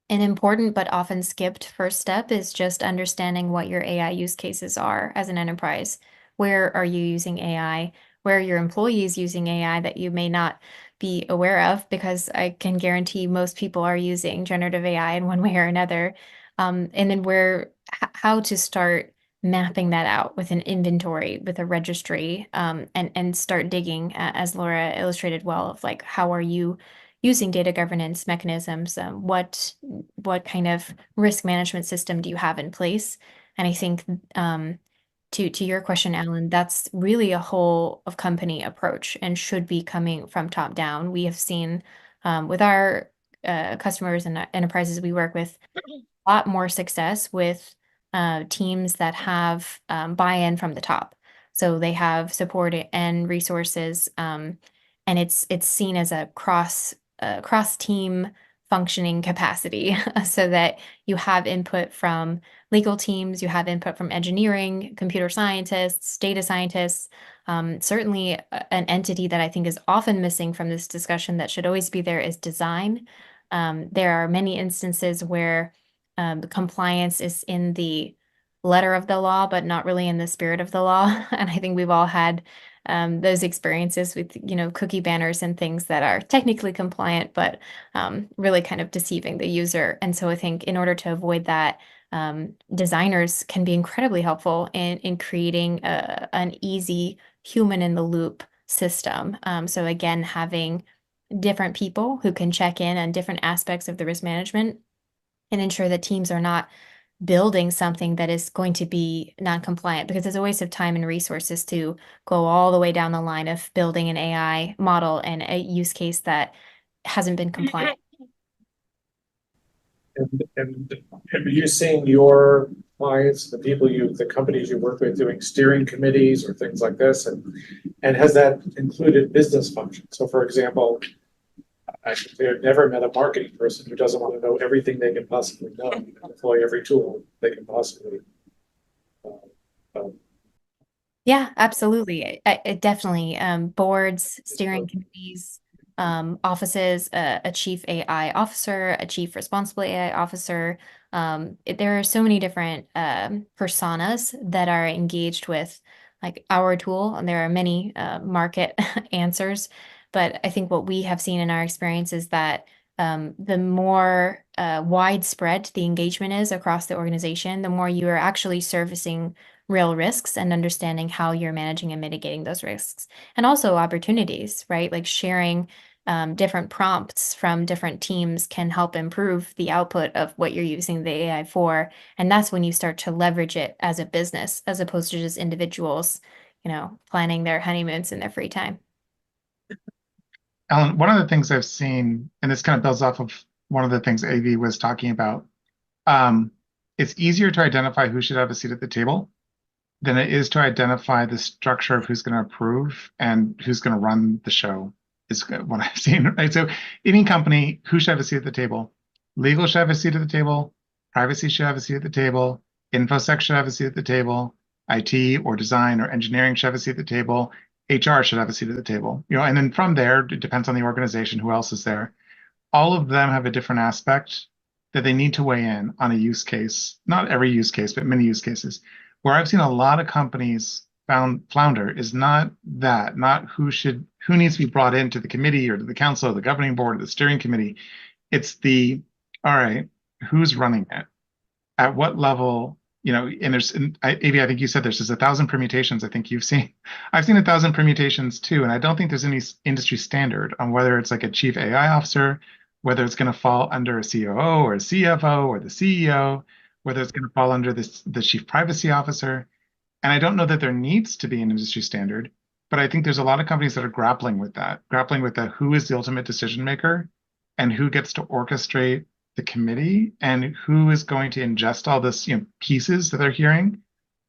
[SPEAKER 5] an important but often skipped first step is just understanding what your AI use cases are as an enterprise. Where are you using AI? Where are your employees using AI that you may not be aware of? Because I can guarantee most people are using generative AI in one way or another. And then how to start mapping that out with an inventory, with a registry, and start digging, as Laura illustrated well, of like, how are you using data governance mechanisms? What kind of risk management system do you have in place? And I think to your question, Alan, that's really a whole of company approach and should be coming from top down. We have seen with our customers and enterprises we work with a lot more success with teams that have buy-in from the top. So they have support and resources, and it's seen as a cross team functioning capacity so that you have input from legal teams, you have input from engineering, computer scientists, data scientists. Certainly an entity that I think is often missing from this discussion that should always be there is design. There are many instances where compliance is in the letter of the law, but not really in the spirit of the law. And I think we've all had those experiences with, cookie banners and things that are technically compliant, but really kind of deceiving the user. And so I think in order to avoid that, designers can be incredibly helpful in creating an easy human in the loop system. So again, having different people who can check in on different aspects of the risk management and ensure that teams are not building something that is going to be non-compliant, because there's a waste of time and resources to go all the way down the line of building an AI model and a use case that hasn't been compliant.
[SPEAKER 3] And are you seeing your clients, the companies you work with, doing steering committees or things like this? And has that included business functions? So for example, I've never met a marketing person who doesn't want to know everything they can possibly know and deploy every tool they can possibly.
[SPEAKER 5] Yeah, absolutely. It definitely boards, steering committees, offices, a chief AI officer, a chief responsible AI officer. There are so many different personas that are engaged with like our tool, and there are many market answers. But I think what we have seen in our experience is that the more widespread the engagement is across the organization, the more you are actually servicing real risks and understanding how you're managing and mitigating those risks. And also opportunities, right? Like sharing different prompts from different teams can help improve the output of what you're using the AI for. And that's when you start to leverage it as a business, as opposed to just individuals, planning their honeymoons in their free time.
[SPEAKER 6] Alan, one of the things I've seen, and this kind of builds off of one of the things AV was talking about, it's easier to identify who should have a seat at the table than it is to identify the structure of who's going to approve and who's going to run the show, is what I've seen, right? So any company, who should have a seat at the table? Legal should have a seat at the table. Privacy should have a seat at the table. InfoSec should have a seat at the table. IT or design or engineering should have a seat at the table. HR should have a seat at the table. And then from there, it depends on the organization, who else is there. All of them have a different aspect that they need to weigh in on a use case. Not every use case, but many use cases. Where I've seen a lot of companies flounder is not who needs to be brought into the committee or to the council or the governing board or the steering committee. It's all right, who's running it? At what level? And Avi, I think you said there's just 1,000 permutations. I think you've seen. I've seen 1,000 permutations too, and I don't think there's any industry standard on whether it's like a chief AI officer, whether it's going to fall under a COO or a CFO or the CEO, whether it's going to fall under the chief privacy officer. And I don't know that there needs to be an industry standard, but I think there's a lot of companies that are grappling with that who is the ultimate decision maker and who gets to orchestrate the committee and who is going to ingest all this, pieces that they're hearing,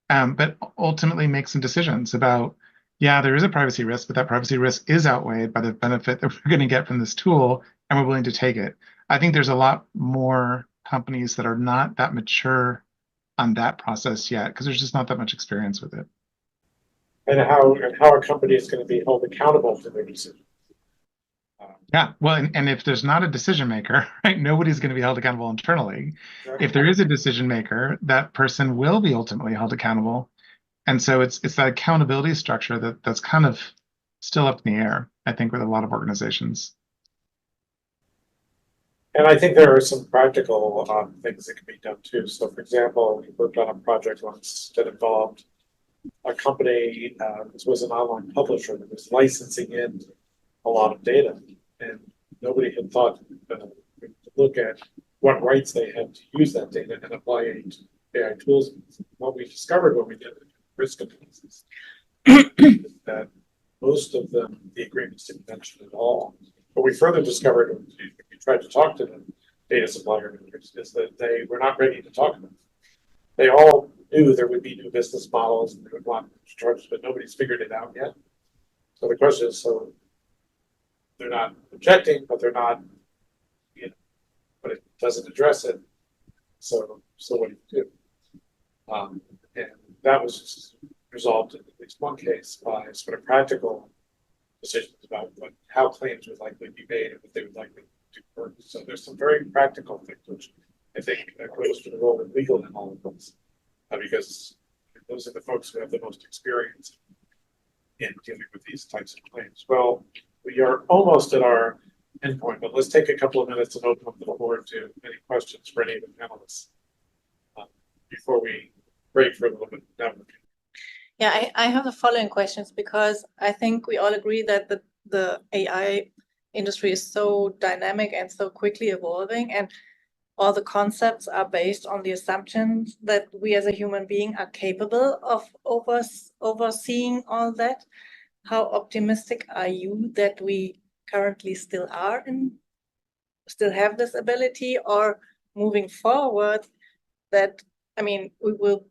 [SPEAKER 6] but ultimately make some decisions about, yeah, there is a privacy risk, but that privacy risk is outweighed by the benefit that we're going to get from this tool, and we're willing to take it. I think there's a lot more companies that are not that mature on that process yet, because there's just not that much experience with it.
[SPEAKER 3] And how a company is going to be held accountable for their decisions.
[SPEAKER 6] Yeah, well, and if there's not a decision maker, right, nobody's going to be held accountable internally.
[SPEAKER 3] Exactly.
[SPEAKER 6] If there is a decision maker, that person will be ultimately held accountable. And so it's that accountability structure that's kind of still up in the air, I think, with a lot of organizations.
[SPEAKER 3] And I think there are some practical things that can be done too. So, for example, we worked on a project once that involved a company. This was an online publisher that was licensing in a lot of data, and nobody had thought to look at what rights they had to use that data and apply AI tools. What we discovered when we did risk analysis is that most of them, the agreements didn't mention at all. But we further discovered, when we tried to talk to the data supplier vendors, is that they were not ready to talk about it. They all knew there would be new business models and they would want charges, but nobody's figured it out yet. So the question is, so they're not objecting, but they're not, but it doesn't address it. So what do you do? And that was resolved in at least one case by sort of practical decisions about how claims would likely be made and what they would likely do first. So there's some very practical things which I think goes to the role of legal in all of this, because those are the folks who have the most experience in dealing with these types of claims. Well, we are almost at our endpoint, but let's take a couple of minutes and open up the floor to any questions for any of the panelists before we break for a little bit of networking.
[SPEAKER 7] Yeah, I have the following questions, because I think we all agree that the AI industry is so dynamic and so quickly evolving, and all the concepts are based on the assumptions that we as a human being are capable of overseeing all that. How optimistic are you that we currently still are and still have this ability, or moving forward that, we will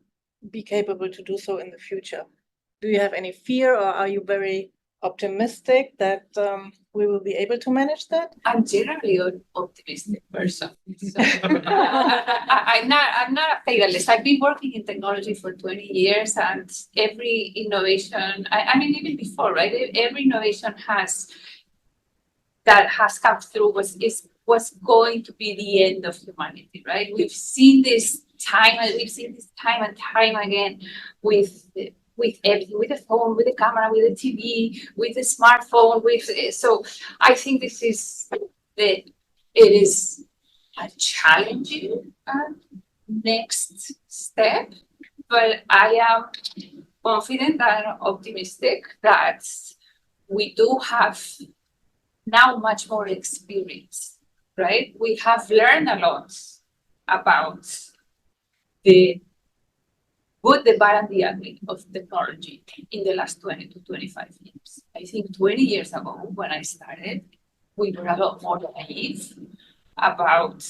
[SPEAKER 7] be capable to do so in the future? Do you have any fear, or are you very optimistic that we will be able to manage that?
[SPEAKER 2] I'm generally an optimistic person. So I'm not a fatalist. I've been working in technology for 20 years, and every innovation, even before, right? Every innovation that has come through was going to be the end of humanity, right? We've seen this time and time again with everything, with the phone, with the camera, with the TV, with the smartphone. So I think it is a challenging next step, but I am confident and optimistic that we do have now much more experienced, right? We have learned a lot about the good, the bad, and the ugly of technology in the last 20 to 25 years. I think 20 years ago, when I started, we were a lot more naive about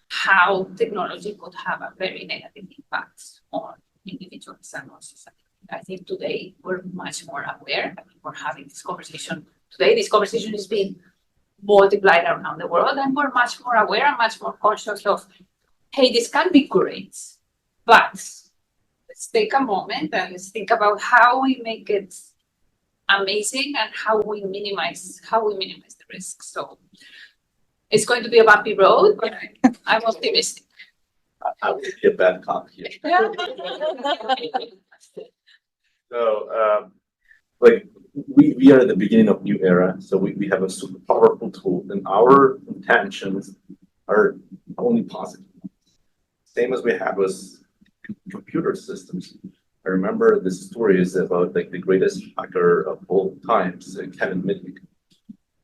[SPEAKER 2] how technology could have a very negative impact on individuals and on society. I think today we're much more aware. I mean, we're having this conversation today. This conversation is being multiplied around the world, and we're much more aware and much more conscious of, hey, this can be great, but let's take a moment and let's think about how we make it amazing and how we minimize the risk. So it's going to be a bumpy road, but I'm optimistic.
[SPEAKER 4] I would be a bad cop here. So, like we are at the beginning of new era, so we have a super powerful tool, and our intentions are only positive. Same as we had with computer systems. I remember this story is about like the greatest hacker of all times, Kevin Mitnick.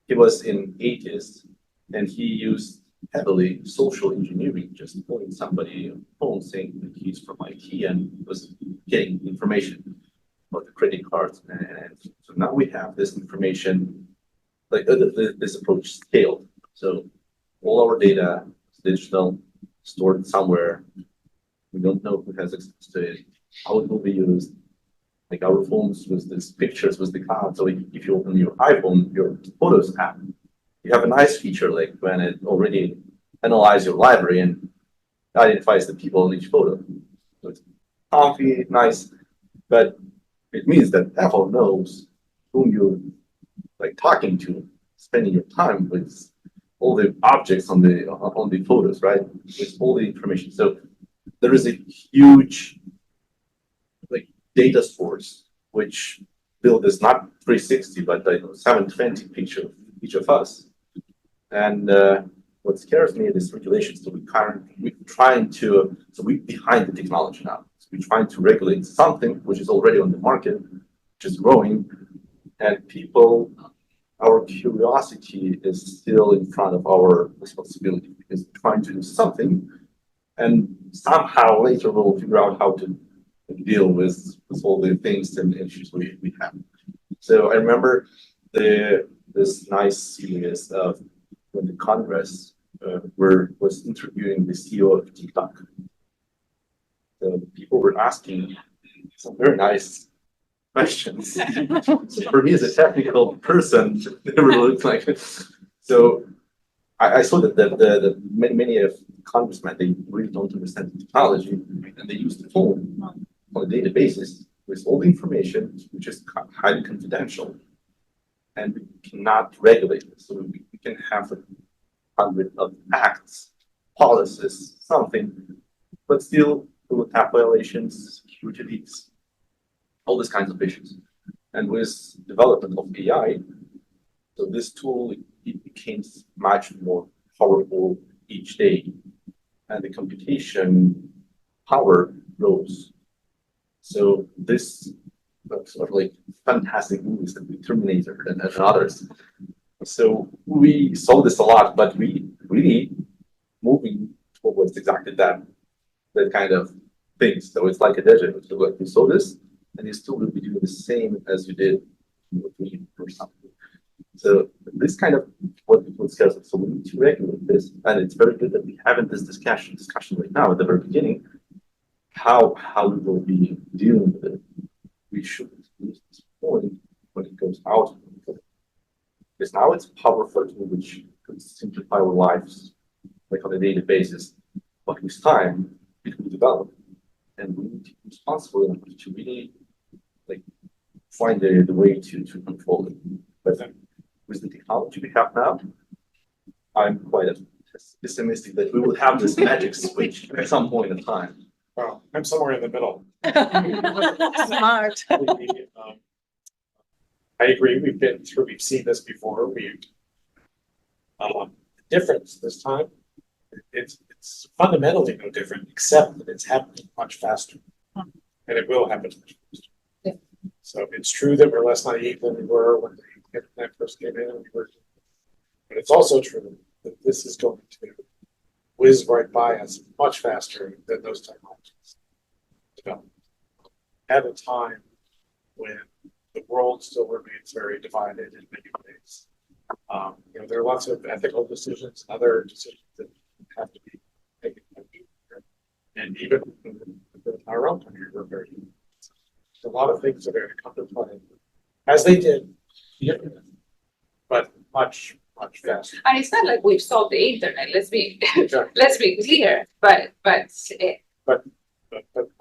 [SPEAKER 4] He was in 80s, and he used heavily social engineering, just pulling somebody on the phone saying that he's from IT and was getting information about the credit cards. And so now we have this information, like this approach scaled. So all our data is digital, stored somewhere. We don't know who has access to it, how it will be used. Like our phones with these pictures with the cloud. So if you open your iPhone, your Photos app, you have a nice feature like when it already analyzes your library and identifies the people in each photo. So it's comfy, nice, but it means that Apple knows whom you're like talking to, spending your time with all the objects on the photos, right? With all the information. So there is a huge like data source which build this not 360 but 720 picture of each of us. And what scares me is regulation. So we're behind the technology now. So we're trying to regulate something which is already on the market, which is growing, and people, our curiosity is still in front of our responsibility because we're trying to do something, and somehow later we'll figure out how to deal with all the things and issues we have. So I remember this nice series of when the Congress was interviewing the CEO of TikTok. So people were asking some very nice questions. So for me as a technical person, it never looked like it. So I saw that many of congressmen, they really don't understand the technology, and they use the phone on a daily basis with all the information, which is highly confidential, and we cannot regulate it. So we can have 100 of acts, policies, something, but still we will have violations, security leaks, all these kinds of issues. And with development of AI, so this tool, it became much more powerful each day, and the computation power rose. So this sort of like fantastic movies like the Terminator and others. So we saw this a lot, but we really moving towards exactly that kind of thing. So it's like a deja vu. So like you saw this, and you still will be doing the same as you did or something. So this kind of what scares us. So we need to regulate this, and it's very good that we having this discussion right now at the very beginning. How we will be dealing with it. We should use this point when it goes out. Because now it's a powerful tool which could simplify our lives like on a daily basis. But with time, it will develop. And we need to be responsible enough to really like find the way to control it. But with the technology we have now, I'm quite pessimistic that we will have this magic switch at some point in time.
[SPEAKER 3] Well, I'm somewhere in the middle.
[SPEAKER 7] Smart.
[SPEAKER 3] I agree. We've seen this before. The difference this time, it's fundamentally no different, except that it's happening much faster, and it will happen much faster.
[SPEAKER 1] Yeah.
[SPEAKER 3] So it's true that we're less naive than we were when the internet first came in, and we were But it's also true that this is going to whiz right by us much faster than those technologies develop. At a time when the world still remains very divided in many ways. There are lots of ethical decisions, other decisions that have to be taken. And even in our own country, we're very, a lot of things are going to come to play, as they did, but much faster.
[SPEAKER 2] And it's not like we've solved the internet. Let's be
[SPEAKER 3] Exactly.
[SPEAKER 2] let's be clear. But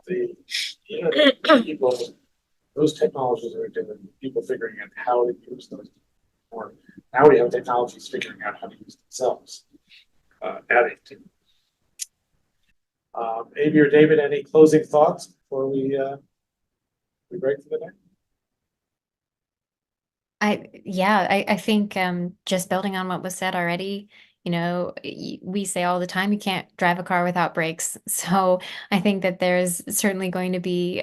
[SPEAKER 3] the people, those technologies are doing people figuring out how to use those. Or now we have technologies figuring out how to use themselves. Adding to. Amy or David, any closing thoughts before we break for the day?
[SPEAKER 5] I think just building on what was said already, we say all the time you can't drive a car without brakes. So I think that there's certainly going to be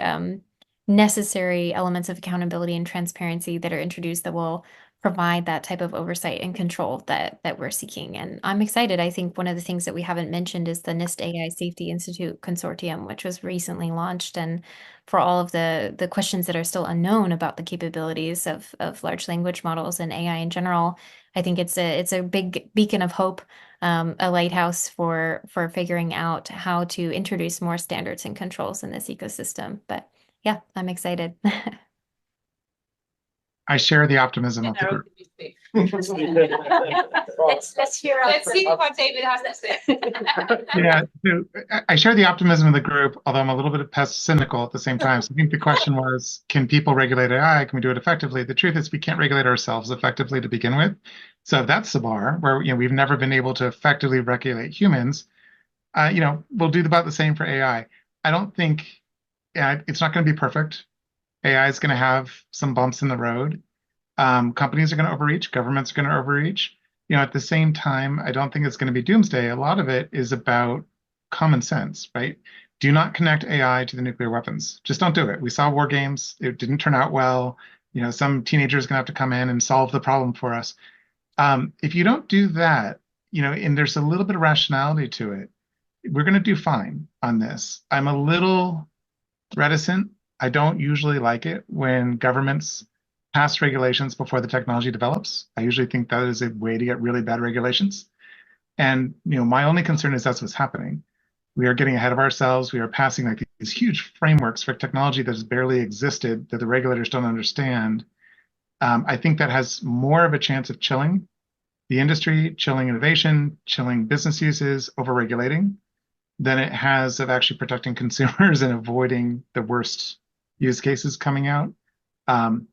[SPEAKER 5] necessary elements of accountability and transparency that are introduced that will provide that type of oversight and control that we're seeking. And I'm excited. I think one of the things that we haven't mentioned is the NIST AI Safety Institute Consortium, which was recently launched. And for all of the questions that are still unknown about the capabilities of large language models and AI in general, I think it's a big beacon of hope, a lighthouse for figuring out how to introduce more standards and controls in this ecosystem. But yeah, I'm excited.
[SPEAKER 6] I share the optimism of the group.
[SPEAKER 1] Let's hear out.
[SPEAKER 2] let's see what David has to say.
[SPEAKER 6] Yeah, so I share the optimism of the group, although I'm a little bit cynical at the same time. So I think the question was, can people regulate AI? Can we do it effectively? The truth is we can't regulate ourselves effectively to begin with. So if that's the bar where we've never been able to effectively regulate humans, we'll do about the same for AI. I don't think it's not going to be perfect. AI is going to have some bumps in the road. Companies are going to overreach. Governments are going to overreach. At the same time, I don't think it's going to be doomsday. A lot of it is about common sense, right? Do not connect AI to the nuclear weapons. Just don't do it. We saw war games. It didn't turn out well. Some teenagers are going to have to come in and solve the problem for us. If you don't do that, and there's a little bit of rationality to it, we're going to do fine on this. I'm a little reticent. I don't usually like it when governments pass regulations before the technology develops. I usually think that is a way to get really bad regulations. And my only concern is that's what's happening. We are getting ahead of ourselves. We are passing like these huge frameworks for technology that has barely existed that the regulators don't understand. I think that has more of a chance of chilling the industry, chilling innovation, chilling business uses, over-regulating, than it has of actually protecting consumers and avoiding the worst use cases coming out.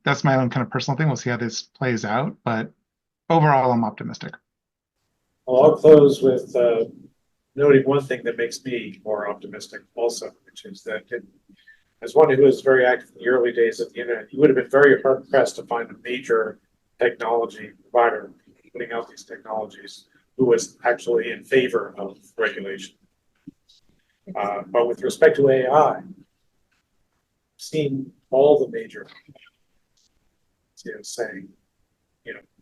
[SPEAKER 6] That's my own kind of personal thing. We'll see how this plays out, but overall, I'm optimistic.
[SPEAKER 3] Well, I'll close with noting one thing that makes me more optimistic also, which is that as one who was very active in the early days of the internet, you would have been very hard pressed to find a major technology provider putting out these technologies who was actually in favor of regulation. But with respect to AI, I've seen all the major saying,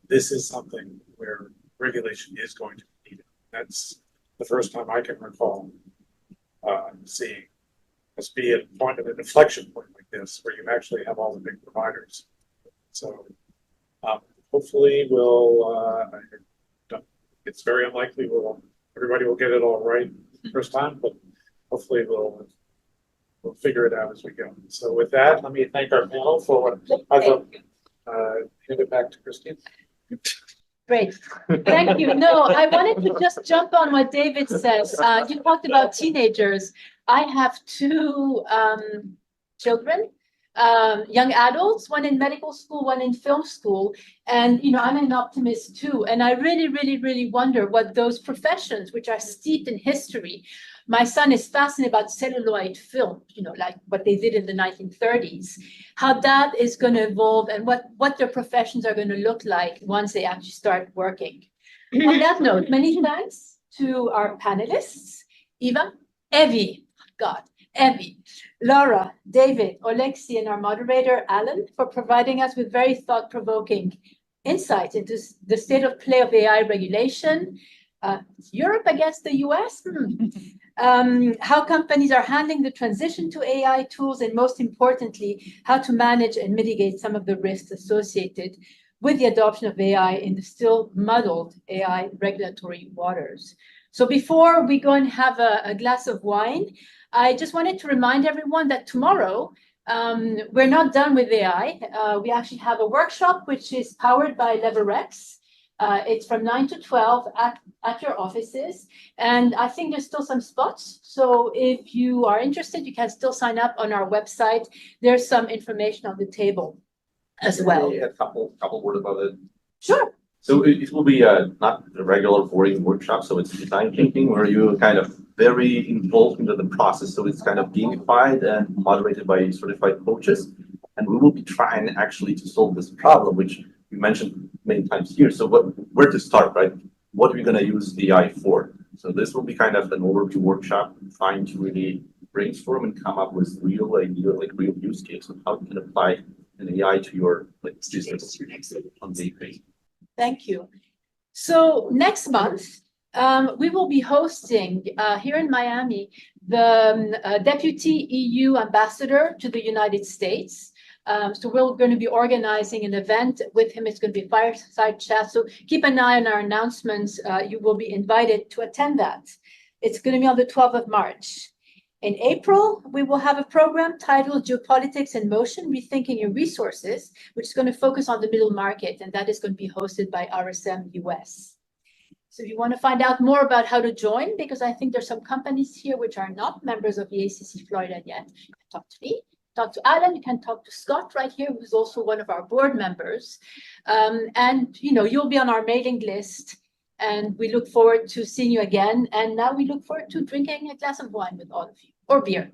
[SPEAKER 3] this is something where regulation is going to be needed. That's the first time I can recall seeing us be at a point of an inflection point like this, where you actually have all the big providers. So hopefully it's very unlikely everybody will get it all right the first time, but hopefully we'll figure it out as we go. So with that, let me thank our panel for hand it back to Christine.
[SPEAKER 1] Great. Thank you. No, I wanted to just jump on what David says. You talked about teenagers. I have two children, young adults, one in medical school, one in film school. And, I'm an optimist too. And I really, really, really wonder what those professions, which are steeped in history. My son is fascinated about celluloid film, like what they did in the 1930s, how that is going to evolve and what their professions are going to look like once they actually start working. On that note, many thanks to our panelists, Eva, Evie, Laura, David, Oleksiy, and our moderator, Alan, for providing us with very thought-provoking insights into the state of play of AI regulation, Europe against the US, how companies are handling the transition to AI tools, and most importantly, how to manage and mitigate some of the risks associated with the adoption of AI in the still muddled AI regulatory waters. So before we go and have a glass of wine, I just wanted to remind everyone that tomorrow, we're not done with AI. We actually have a workshop which is powered by LeverX. It's from 9 to 12 at your offices. And I think there's still some spots. So if you are interested, you can still sign up on our website. There's some information on the table as well.
[SPEAKER 4] A couple words about it.
[SPEAKER 1] Sure.
[SPEAKER 4] So it will be not a regular boring workshop. So it's design thinking where you kind of very involved into the process. So it's kind of gamified and moderated by certified coaches. And we will be trying actually to solve this problem, which we mentioned many times here. So where to start, right? What are we going to use AI for? So this will be kind of an overview workshop, trying to really brainstorm and come up with real idea, like real use case of how you can apply an AI to your business on the basis.
[SPEAKER 1] Thank you. So next month, we will be hosting here in Miami the Deputy EU Ambassador to the United States. So we're going to be organizing an event with him. It's going to be a fireside chat. So keep an eye on our announcements. You will be invited to attend that. It's going to be on the 12th of March. In April, we will have a program titled Geopolitics in Motion, Rethinking Your Resources, which is going to focus on the middle market, and that is going to be hosted by RSM US. So if you want to find out more about how to join, because I think there's some companies here which are not members of the ACC Florida yet, you can talk to me, talk to Alan, you can talk to Scott right here, who's also one of our board members. And you'll be on our mailing list. And we look forward to seeing you again. And now we look forward to drinking a glass of wine with all of you, or beer.